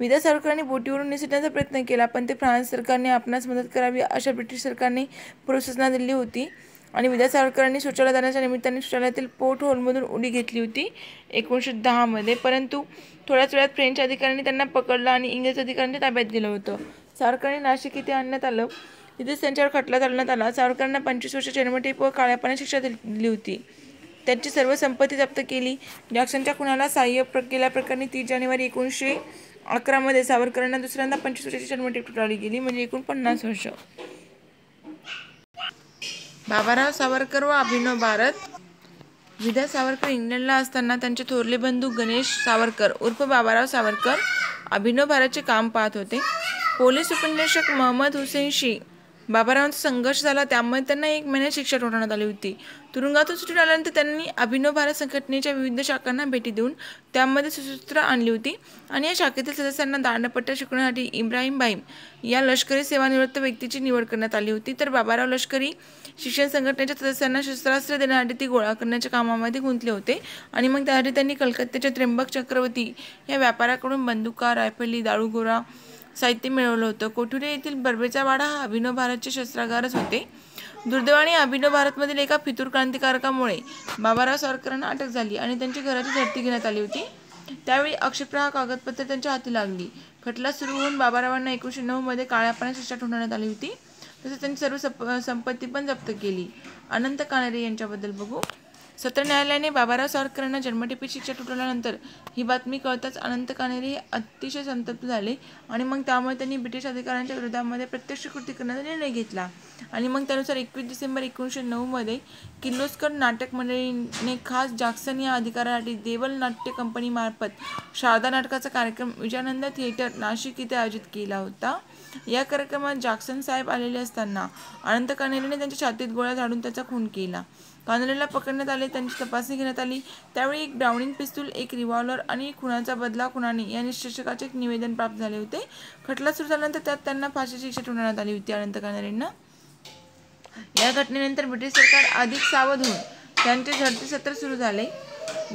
विद्या सावरकरांनी बोटीवरून निसटण्याचा प्रयत्न केला, पण ते फ्रान्स सरकारने आपणास मदत करावी अशा ब्रिटिश सरकारने पूर्वसूचना दिली होती आणि विद्या सावरकरांनी शौचालय जाण्याच्या निमित्ताने शौचालयातील पोर्ट होलमधून उडी घेतली होती 1910 मध्ये. परंतु थोड्याच वेळात फ्रेंच अधिकाऱ्यांनी त्यांना पकडलं आणि इंग्रज अधिकाऱ्यांच्या ताब्यात दिलं होतं. सावरकरांनी नाशिक येथे आणण्यात आलं. तिथेच त्यांच्यावर खटला चालवण्यात आला. सावरकरांना 25 वर्ष जन्मठेप व काळ्या पाण्यात शिक्षा दिली होती. त्यांची सर्व संपत्ती जप्त केली. जॅक्सनच्या खुनाला सहाय्य केल्याप्रकरणी 30 जानेवारी 1911 मध्ये सावरकरांना दुसऱ्यांदा 25 वर्षाची जन्मठेप ठोठावली गेली, म्हणजे एकूण 50 वर्ष. बाबाराव सावरकर व अभिनव भारत. विद्या सावरकर इंग्लंडला असताना त्यांचे थोरले बंधू गणेश सावरकर उर्फ बाबाराव सावरकर अभिनव भारतचे काम पाहत होते. पोलीस उपनिरीक्षक महम्मद हुसेनशी बाबारावांचा संघर्ष झाला, त्यामुळे त्यांना 1 महिन्यात शिक्षा ठोठावण्यात आली होती. तुरुंगातून सुटून आल्यानंतर त्यांनी अभिनव भारत संघटनेच्या विविध शाखांना भेटी देऊन त्यामध्ये सुसूत्र आणली होती आणि या शाखेतील सदस्यांना दांडपट्ट्या शिकवण्यासाठी इब्राहिम भाईम या लष्करी सेवानिवृत्त व्यक्तीची निवड करण्यात आली होती. तर बाबाराव लष्करी शिक्षण संघटनेच्या सदस्यांना शस्त्रास्त्र देण्यासाठी ती गोळा करण्याच्या कामामध्ये गुंतले होते आणि मग त्यासाठी त्यांनी कलकत्त्याच्या त्र्यंबक चक्रवर्ती या व्यापाऱ्याकडून बंदुका, रायफली, दारूगोळा साहित्य मिळवलं होतं. कोठुरे येथील बर्बेचा वाडा हा अभिनव भारतचे शस्त्रागारच होते. दुर्दैवाने अभिनव भारतमधील एका फितूर क्रांतिकारकामुळे बाबाराव सावरकरांना अटक झाली आणि त्यांची घराची झडती घेण्यात आली होती. त्यावेळी आक्षेपार्ह कागदपत्रे त्यांच्या हाती लागली. खटला सुरू होऊन बाबारावांना 1909 मध्ये काळ्या पाण्यात शिक्षा ठोठावण्यात आली होती. तसेच त्यांची सर्व संपत्ती पण जप्त केली. अनंत कानेरे यांच्याबद्दल बघू. सत्र न्यायालयाने बाबाराव सावरकरांना जन्मठेपेची शिक्षा ठोठावल्यानंतर ही बातमी कळताच अनंत कानेरे हे अतिशय संतप्त झाले आणि मग त्यामुळे त्यांनी ब्रिटिश अधिकाऱ्यांच्या विरोधामध्ये प्रत्यक्ष कृती करण्याचा निर्णय घेतला आणि मग त्यानुसार 21 डिसेंबर 1909 मध्ये किर्लोस्कर नाटक मंडळीने खास जॅक्सन या अधिकाऱ्यासाठी देवल नाट्य कंपनी मार्फत शारदा नाटकाचा कार्यक्रम विजयानंद थिएटर नाशिक येथे आयोजित केला होता. या कार्यक्रमात जॅक्सन साहेब आलेले असताना अनंत कानेरेने त्यांच्या छातीत गोळ्या झाडून त्याचा खून केला. कानेरेला पकडण्यात आले, त्यांची तपासणी घेण्यात आली. त्यावेळी एक ब्राउनिंग पिस्तूल, एक रिव्हॉल्वर आणि खुनाचा बदला खुनाने या निष्कर्षाचे एक निवेदन प्राप्त झाले होते. खटला सुरू झाल्यानंतर त्यात त्यांना फाशीची शिक्षा ठोठावण्यात आली होती. अनंत कानेरेंना या घटनेनंतर ब्रिटिश सरकार अधिक सावध होऊन त्यांचे झडती सत्र सुरू झाले.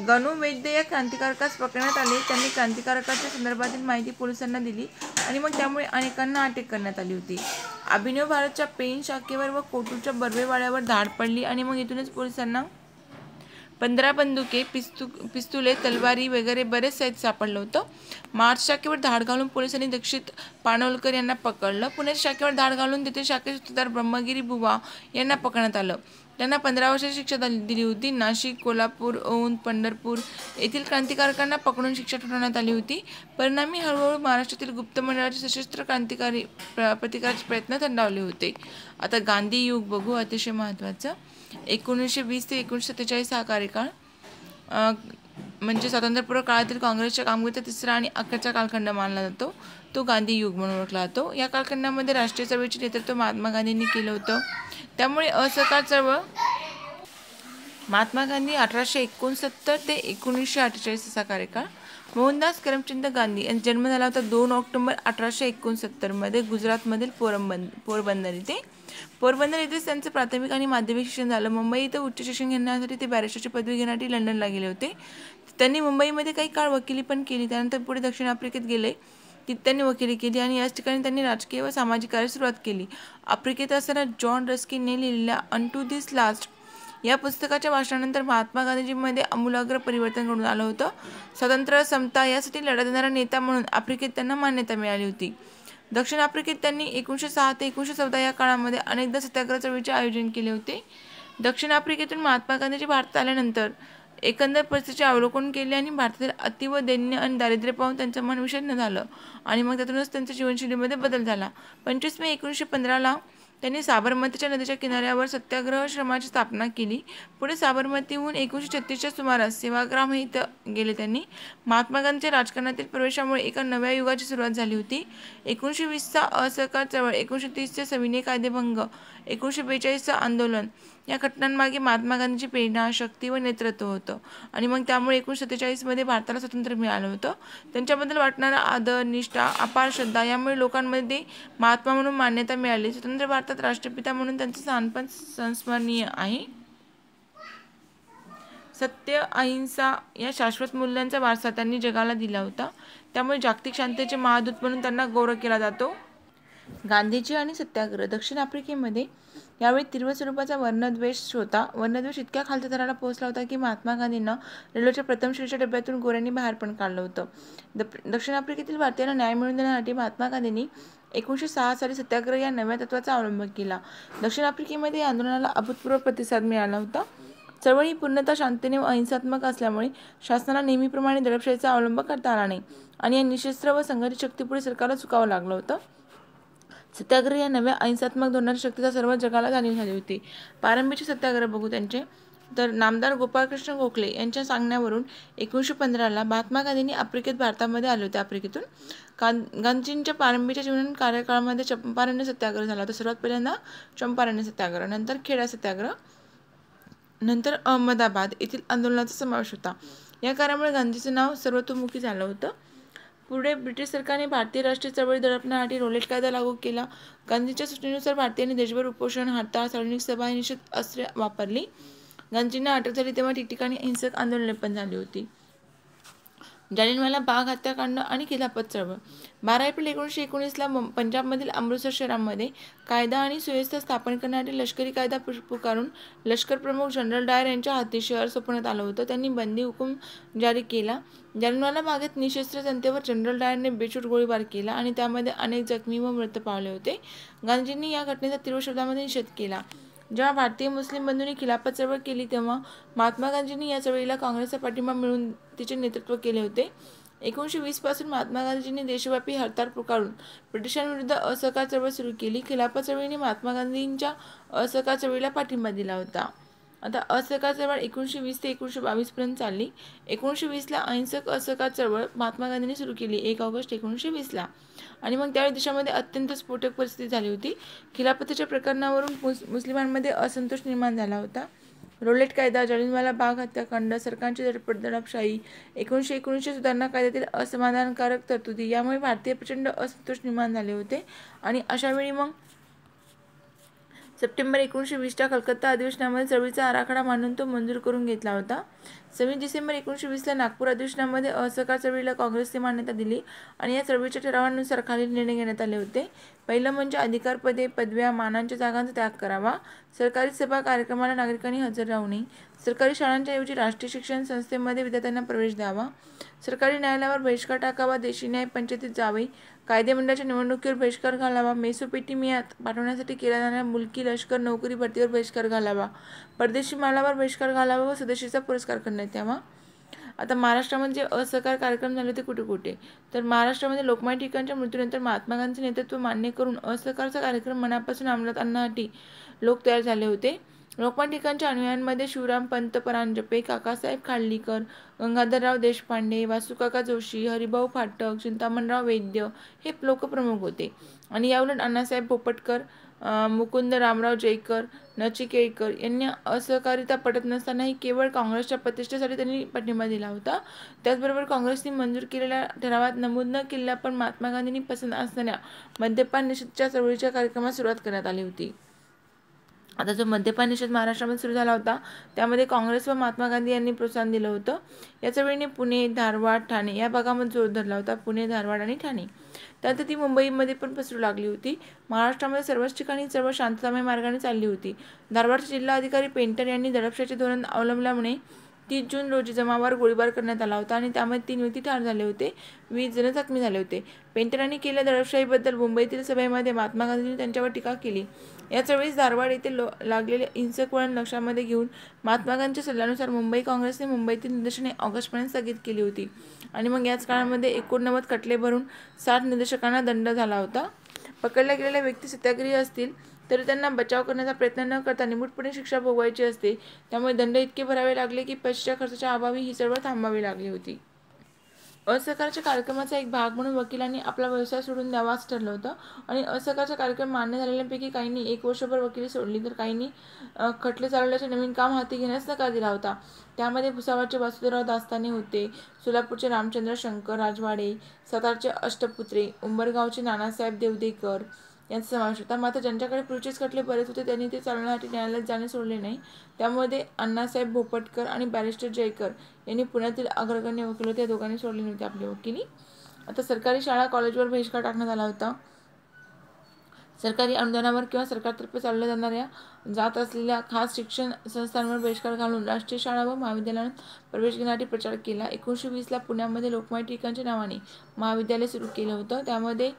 गणू वैद्य या क्रांतिकारकास पकडण्यात आले. त्यांनी क्रांतिकारकाच्या संदर्भातील माहिती पोलिसांना दिली आणि मग त्यामुळे अनेकांना अटक करण्यात आली होती. अभिनव भारतच्या पेन शाखेवर व कोटूरच्या बर्वेवाड्यावर धाड पडली आणि मग इथूनच पोलिसांना 15 बंदुके, पिस्तुले, तलवारी वगैरे बरेच साहित्य सापडलं होतं. मार्च शाखेवर धाड घालून पोलिसांनी दीक्षित पाणवलकर यांना पकडलं. पुणे शाखेवर धाड घालून तेथील शाखेचे सूत्रधार ब्रह्मगिरी बुवा यांना पकडण्यात आलं. त्यांना 15 वर्षाची शिक्षा दिली होती. नाशिक, कोल्हापूर, औंध, पंढरपूर येथील क्रांतिकारकांना पकडून शिक्षा ठोठावण्यात आली होती. परिणामी हळूहळू महाराष्ट्रातील गुप्त मंडळाचे सशस्त्र क्रांतिकारी प्रतिकाराचे प्रयत्न थंडावले होते. आता गांधी युग बघू, अतिशय महत्त्वाचं. 1920 ते 1947 हा कार्यकाळ म्हणजे स्वातंत्र्यपूर्व काळातील काँग्रेसच्या कामगिरीचा तिसरा आणि अखेरचा कालखंड मानला जातो. तो गांधी युग म्हणून ओळखला जातो. या कालखंडामध्ये राष्ट्रीय चळवळीचे नेतृत्व महात्मा गांधींनी केलं होतं. त्यामुळे असहकार चळवळ महात्मा गांधी 1869 ते 1948 असा कार्यकाळ. मोहनदास करमचंद गांधी यांचा जन्म झाला होता 2 ऑक्टोबर 1869 मध्ये गुजरातमधील पोरबंदर येथे. पोरबंदर येथेच त्यांचं प्राथमिक आणि माध्यमिक शिक्षण झालं. मुंबई इथं उच्च शिक्षण घेण्यासाठी ते बॅरिस्टरची पदवी घेण्यासाठी लंडनला गेले होते. त्यांनी मुंबईमध्ये काही काळ वकिली पण केली. त्यानंतर पुढे दक्षिण आफ्रिकेत गेले. तिथे त्यांनी वकिली केली आणि याच ठिकाणी त्यांनी राजकीय व सामाजिक कार्य सुरुवात केली. आफ्रिकेत असताना जॉन रस्किनने लिहिलेल्या अनटू धिस लास्ट या पुस्तकाच्या वाचनानंतर महात्मा गांधीजींमध्ये आमूलाग्र परिवर्तन घडून आलं होतं. स्वातंत्र्य, समता यासाठी लढा देणारा नेता म्हणून आफ्रिकेत त्यांना मान्यता मिळाली होती. दक्षिण आफ्रिकेत त्यांनी 1906 ते 1914 या काळामध्ये अनेकदा सत्याग्रह चळवळीचे आयोजन केले होते. दक्षिण आफ्रिकेतून महात्मा गांधीजी भारतात आल्यानंतर एकंदर परिस्थितीचे अवलोकन केले आणि भारतातील अतिव दैन्य आणि दारिद्र्य पाहून त्यांचं मन विषण्ण झालं आणि मग त्यातूनच त्यांच्या जीवनशैलीमध्ये बदल झाला. 25 मे 1915 त्यांनी साबरमतीच्या नदीच्या किनाऱ्यावर सत्याग्रहाश्रमाची स्थापना केली. पुढे साबरमतीहून 1936च्या सुमारास सेवाग्राम इथं गेले. त्यांनी महात्मा गांधीच्या राजकारणातील प्रवेशामुळे एका नव्या युगाची सुरुवात झाली होती. 1920चा असहकार चळवळ, 1930चे सविनय कायदेभंग, 1942चं आंदोलन या घटनांमागे महात्मा गांधींची प्रेरणा, शक्ती व नेतृत्व होतं आणि मग त्यामुळे 1947 मध्ये भारताला स्वातंत्र्य मिळालं होतं. त्यांच्याबद्दल वाटणारा आदर, निष्ठा, अपार श्रद्धा यामुळे लोकांमध्ये महात्मा म्हणून मान्यता मिळाली. स्वतंत्र भारतात राष्ट्रपिता म्हणून त्यांचं स्थानपण संस्मरणीय आहे. सत्य, अहिंसा या शाश्वत मूल्यांचा वारसा त्यांनी जगाला दिला होता. त्यामुळे जागतिक शांततेचे महादूत म्हणून त्यांना गौरव केला जातो. गांधीजी आणि सत्याग्रह. दक्षिण आफ्रिकेमध्ये यावेळी तीव्र स्वरूपाचा वर्णद्वेष होता. वर्णद्वेष इतक्या खालच्या थराला पोहोचला होता की महात्मा गांधींना रेल्वेच्या प्रथम श्रेणीच्या डब्यातून गोऱ्यांनी बाहेर पण काढलं होतं. दक्षिण आफ्रिकेतील भारतीयांना न्याय मिळवून देण्यासाठी महात्मा गांधींनी 1906 साली सत्याग्रह या नव्या तत्त्वाचा अवलंब केला. दक्षिण आफ्रिकेमध्ये या आंदोलनाला अभूतपूर्व प्रतिसाद मिळाला होता. चळवळ ही पूर्णतः शांततेने व अहिंसात्मक असल्यामुळे शासनाला नेहमीप्रमाणे दडपशाहीचा अवलंब करता आला नाही आणि या निशस्त्र व संघटित शक्तीपुढे सरकारला झुकावं लागलं होतं. सत्याग्रह या नव्या अहिंसात्मक धोरणाच्या शक्तीचा सर्व जगाला जाणीव झाली होती. प्रारंभीचे सत्याग्रह बघू त्यांचे तर नामदार गोपाळकृष्ण गोखले यांच्या सांगण्यावरून 1915ला महात्मा गांधींनी आफ्रिकेत भारतामध्ये आले होते. आफ्रिकेतून गांधीजींच्या प्रारंभीच्या जीवन कार्यकाळामध्ये चंपारण्य सत्याग्रह झाला होता. सर्वात पहिल्यांदा चंपारण्य सत्याग्रह, नंतर खेडा सत्याग्रह, नंतर अहमदाबाद येथील आंदोलनाचा समावेश होता. या कार्यामुळे गांधीचं नाव सर्वतोमुखी झालं होतं. पुढे ब्रिटिश सरकारने भारतीय राष्ट्रीय चळवळी दडपण्यासाठी रोलेट कायदा लागू केला. गांधींच्या सूचनेनुसार भारतीयांनी देशभर उपोषण, हरताळ, सार्वजनिक सभा ही निषेध अस्त्रे वापरली. गांधींना अटक झाली तेव्हा ठिकठिकाणी हिंसक आंदोलने पण झाली होती. जालियनवाला बाग हत्याकांड आणि खिलाफत चळवळ. 12 एप्रिल 1919ला पंजाबमधील अमृतसर शहरामध्ये कायदा आणि सुव्यवस्था स्थापन करण्यासाठी लष्करी कायदा पुकारून लष्कर प्रमुख जनरल डायर यांच्या हाती शहर सोपवण्यात आलं होतं. त्यांनी बंदी हुकूम जारी केला. जालियनवाला बागेत निशस्त्र जनतेवर जनरल डायरने बेछूट गोळीबार केला आणि त्यामध्ये अनेक जखमी व मृत पावले होते. गांधीजींनी या घटनेचा तीव्र शब्दामध्ये निषेध केला. जेव्हा भारतीय मुस्लिम बंधूंनी खिलाफत चळवळ केली तेव्हा महात्मा गांधींनी या चळवळीला काँग्रेसचा पाठिंबा मिळवून तिचे नेतृत्व केले होते. 1920 पासून महात्मा गांधीजींनी देशव्यापी हरताळ पुकारून ब्रिटिशांविरुद्ध असहकार चळवळ सुरू केली. खिलाफत चळवळीने महात्मा गांधींच्या असहकार चळवळीला पाठिंबा दिला होता. आता असहकार चळवळ 1920 ते 1922 पर्यंत चालली. 1920ला अहिंसक असहकार चळवळ महात्मा गांधींनी सुरू केली 1 ऑगस्ट 1920ला आणि मग त्यावेळी देशामध्ये अत्यंत स्फोटक परिस्थिती झाली होती. खिलाफतीच्या प्रकरणावरून मुस्लिमांमध्ये असंतोष निर्माण झाला होता. रोलेट कायदा, जालियनवाला बाग हत्याकांड, सरकारची दडपशाही, 1919च्या सुधारणा कायद्यातील असमाधानकारक तरतुदी यामुळे भारतीय प्रचंड असंतोष निर्माण झाले होते आणि अशावेळी मग सप्टेंबर 1920च्या कलकत्ता अधिवेशनामध्ये चळवळीचा आराखडा मांडून तो मंजूर करून घेतला होता. 26 डिसेंबर 1920ला नागपूर अधिवेशनामध्ये असहकार चळवळीला काँग्रेसने मान्यता दिली आणि या चळवळीच्या ठरावानुसार खालील निर्णय घेण्यात आले होते. पहिलं म्हणजे अधिकारपदे, पदव्या, मानांच्या जागांचा त्याग करावा. सरकारी सभा कार्यक्रमाला नागरिकांनी हजर राहू नये. सरकारी शाळांच्या ऐवजी राष्ट्रीय शिक्षण संस्थेमध्ये विद्यार्थ्यांना प्रवेश द्यावा. सरकारी न्यायालयावर बहिष्कार टाकावा. देशी न्याय पंचायतीत जावे. कायदेमंडळाच्या निवडणुकीवर बहिष्कार घालावा. मेसोपोटेमियात पाठवण्यासाठी केल्या जाणाऱ्या मुलकी लष्कर नोकरी भरतीवर बहिष्कार घालावा. परदेशी मालावर बहिष्कार घालावा व स्वदेशीचा पुरस्कार करण्यात यावा. आता महाराष्ट्रामध्ये जे असहकार कार्यक्रम झाले होते कुठे कुठे तर महाराष्ट्रामध्ये लोकमान्य टिळकांच्या मृत्यूनंतर महात्मा गांधींचे नेतृत्व मान्य करून असहकारचा कार्यक्रम मनापासून अंमलात आणण्यासाठी लोक तयार झाले होते. लोकमान्य टिळकांच्या अनुयायांमध्ये शिवराम पंत परांजपे, काकासाहेब खाडलीकर, गंगाधरराव देशपांडे, वासुकाका जोशी, हरिभाऊ फाटक, चिंतामणराव वैद्य हे लोकप्रमुख होते आणि याउलट अण्णासाहेब पोपटकर, मुकुंद रामराव जयकर, नचिकेळकर यांनी असहकारिता पटत नसतानाही केवळ काँग्रेसच्या प्रतिष्ठेसाठी त्यांनी पाठिंबा दिला होता. त्याचबरोबर काँग्रेसने मंजूर केलेल्या ठरावात नमूद न केलेल्या पण महात्मा गांधींनी पसंत असणाऱ्या मद्यपान निषेधच्या चळवळीच्या कार्यक्रमास सुरुवात करण्यात आली होती. आता जो मद्यपान निषेध महाराष्ट्रामध्ये सुरू झाला होता त्यामध्ये काँग्रेस व महात्मा गांधी यांनी प्रोत्साहन दिलं होतं. या चळवळीने पुणे, धारवाड, ठाणे या भागामध्ये जोर धरला होता. पुणे, धारवाड आणि ठाणे. त्यानंतर ती मुंबईमध्ये पण पसरू लागली होती. महाराष्ट्रामध्ये सर्वच ठिकाणी चळवळ शांततामय मार्गाने चालली होती. धारवाडचे जिल्हाधिकारी पेंटर यांनी दडपशाहीचे धोरण अवलंबल्यामुळे 30 जून रोजी जमावावर गोळीबार करण्यात आला होता आणि त्यामध्ये 3 व्यक्ती ठार झाले होते, 20 जण जखमी झाले होते. पेंटरांनी केलेल्या दडपशाहीबद्दल मुंबईतील सभेमध्ये महात्मा गांधींनी त्यांच्यावर टीका केली. या चळवळीस धारवाड येथे लागलेले हिंसक वळण लक्षामध्ये घेऊन महात्मा गांधींच्या सल्ल्यानुसार मुंबई काँग्रेसने मुंबईतील निदर्शने ऑगस्टपर्यंत स्थगित केली होती आणि मग याच काळामध्ये 89 खटले भरून 60 निदर्शकांना दंड झाला होता. पकडल्या गेलेल्या व्यक्ती सत्याग्रही असतील तरी त्यांना बचाव करण्याचा प्रयत्न न करता निमूटपणे शिक्षा भोगवायची असते. त्यामुळे दंड इतके भरावे लागले की पैशाच्या खर्चाच्या अभावी ही चळवळ थांबावी लागली होती. असहकारच्या कार्यक्रमाचा एक भाग म्हणून वकिलांनी आपला व्यवसाय सोडून द्यावा असं ठरलं होतं आणि असहकारचा कार्यक्रम मान्य झालेल्यांपैकी काहींनी 1 वर्षभर वकिली सोडली तर काहींनी खटले चालवल्याचे नवीन काम हाती घेण्यास नकार दिला होता. त्यामध्ये भुसावळचे वासुदेवराव दास्ताने होते, सोलापूरचे रामचंद्र शंकर राजवाडे, सातारचे अष्टपुत्रे, उंबरगावचे नानासाहेब देवदेकर यांचा समावेश होता. मात्र ज्यांच्याकडे पूर्वीचेच खटले बरेच होते त्यांनी ते चालवण्यासाठी न्यायालयात जाणे सोडले नाही. त्यामध्ये अण्णासाहेब भोपटकर आणि बॅरिस्टर जयकर यांनी पुण्यातील अग्रगण्य वकील होते. या दोघांनी सोडली नव्हती आपली वकिली. आता सरकारी शाळा कॉलेजवर बहिष्कार टाकण्यात आला होता. सरकारी अनुदानावर किंवा सरकारतर्फे चालवल्या जाणाऱ्या जात असलेल्या खास शिक्षण संस्थांवर बहिष्कार घालून राष्ट्रीय शाळा व महाविद्यालयात प्रवेश घेण्यासाठी प्रचार केला. 1920ला पुण्यामध्ये लोकमान्य टिळकांच्या नावाने महाविद्यालय सुरू केलं होतं. त्यामध्ये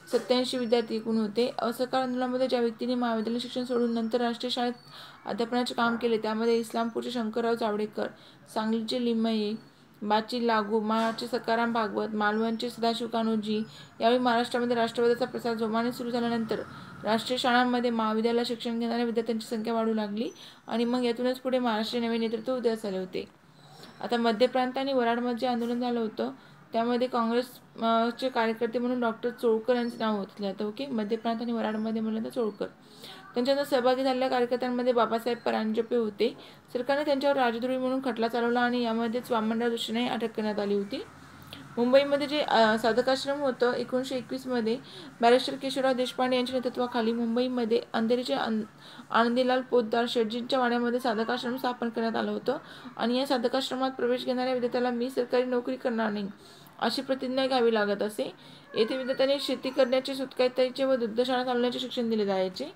87 विद्यार्थी एकूण होते. असहकार आंदोलनामध्ये ज्या व्यक्तींनी महाविद्यालय शिक्षण सोडून नंतर राष्ट्रीय शाळेत अध्यापनाचे काम केले त्यामध्ये इस्लामपूरचे शंकरराव चावडेकर, सांगलीचे लिमये, बाची लागू, महाडचे सखाराम भागवत, मालवणचे सदाशिव कान्होजी. यावेळी महाराष्ट्रामध्ये राष्ट्रवादाचा प्रसार जोमाने सुरू झाल्यानंतर राष्ट्रीय शाळांमध्ये महाविद्यालयात शिक्षण घेणाऱ्या विद्यार्थ्यांची संख्या वाढू लागली आणि मग यातूनच पुढे महाराष्ट्रीय नवे नेतृत्व उदयास आले होते. आता मध्य प्रांत आणि वऱ्हाडमध्ये जे आंदोलन झालं होतं त्यामध्ये काँग्रेसचे कार्यकर्ते म्हणून डॉक्टर चोळकर यांचे नाव होतं जातं. ओके, मध्य प्रांत आणि वऱ्हाडमध्ये म्हणलं तर चोळकर. त्यांच्यानंतर सहभागी झालेल्या कार्यकर्त्यांमध्ये बाबासाहेब परांजपे होते. सरकारने त्यांच्यावर राजद्रोही म्हणून खटला चालवला आणि यामध्येच वामनराव जोशींनाही अटक करण्यात आली होती. मुंबईमध्ये जे साधकाश्रम होतं 1921मध्ये बॅरिस्टर केशवराव देशपांडे यांच्या नेतृत्वाखाली मुंबईमध्ये अंधेरीचे आनंदीलाल पोतदार शेटजींच्या वाड्यामध्ये साधकाश्रम स्थापन करण्यात आलं होतं आणि या साधकाश्रमात प्रवेश घेणाऱ्या विद्यार्थ्याला मी सरकारी नोकरी करणार नाही अशी प्रतिज्ञा घ्यावी लागत असे. येथे विद्यार्थ्यांनी शेती करण्याचे, सुतकाईताईचे व दुग्धशाळा चालवण्याचे शिक्षण दिले जायचे.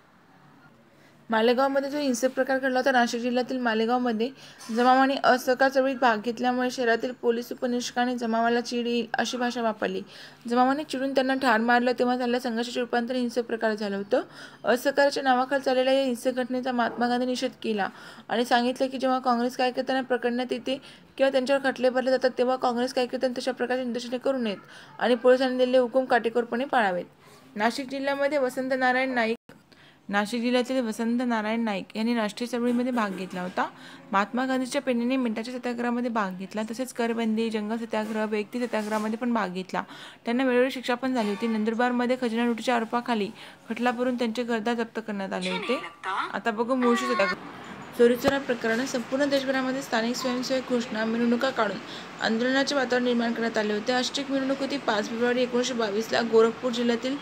मालेगावमध्ये जो हिंसक प्रकार घडला होता नाशिक जिल्ह्यातील मालेगावमध्ये जमावाने असहकार चळवळीत भाग घेतल्यामुळे शहरातील पोलीस उपनिरीक्षकाने जमावाला चीड येईल अशी भाषा वापरली. जमावाने चिडून त्यांना ठार मारलं तेव्हा झालेल्या संघर्षाचे रूपांतर हिंसक प्रकार झालं होतं. असहकाराच्या नावाखाली चाललेल्या या हिंसक घटनेचा महात्मा गांधी निषेध केला आणि सांगितलं की जेव्हा काँग्रेस कार्यकर्त्यांना पकडण्यात येते किंवा त्यांच्यावर खटले भरले जातात तेव्हा काँग्रेस कार्यकर्त्यांनी तशा प्रकारचे निदर्शने करू नयेत आणि पोलिसांनी दिलेले हुकूम काटेकोरपणे पाळावेत. नाशिक जिल्ह्यातील वसंत नारायण नाईक यांनी राष्ट्रीय चळवळीमध्ये भाग घेतला होता. महात्मा गांधीच्या प्रेरणेने मिनिटाच्या सत्याग्रहामध्ये भाग घेतला. तसेच करबंदी, जंगल सत्याग्रह, वैयक्तिक सत्याग्रहामध्ये पण भाग घेतला. त्यांना वेळोवेळी शिक्षा पण झाली होती. नंदुरबारमध्ये खजिना लुटीच्या आरोपाखाली खटला भरून त्यांचे घरदार जप्त करण्यात आले होते. आता बघू मुळशी सत्याग्रह. चोरीचोरा प्रकरण. संपूर्ण देशभरामध्ये स्थानिक स्वयंसेवक घोषणा मिरवणुका काढून आंदोलनाचे वातावरण निर्माण करण्यात आले होते. अशी एक मिरवणूक होती 5 फेब्रुवारी 1922ला गोरखपूर जिल्ह्यातील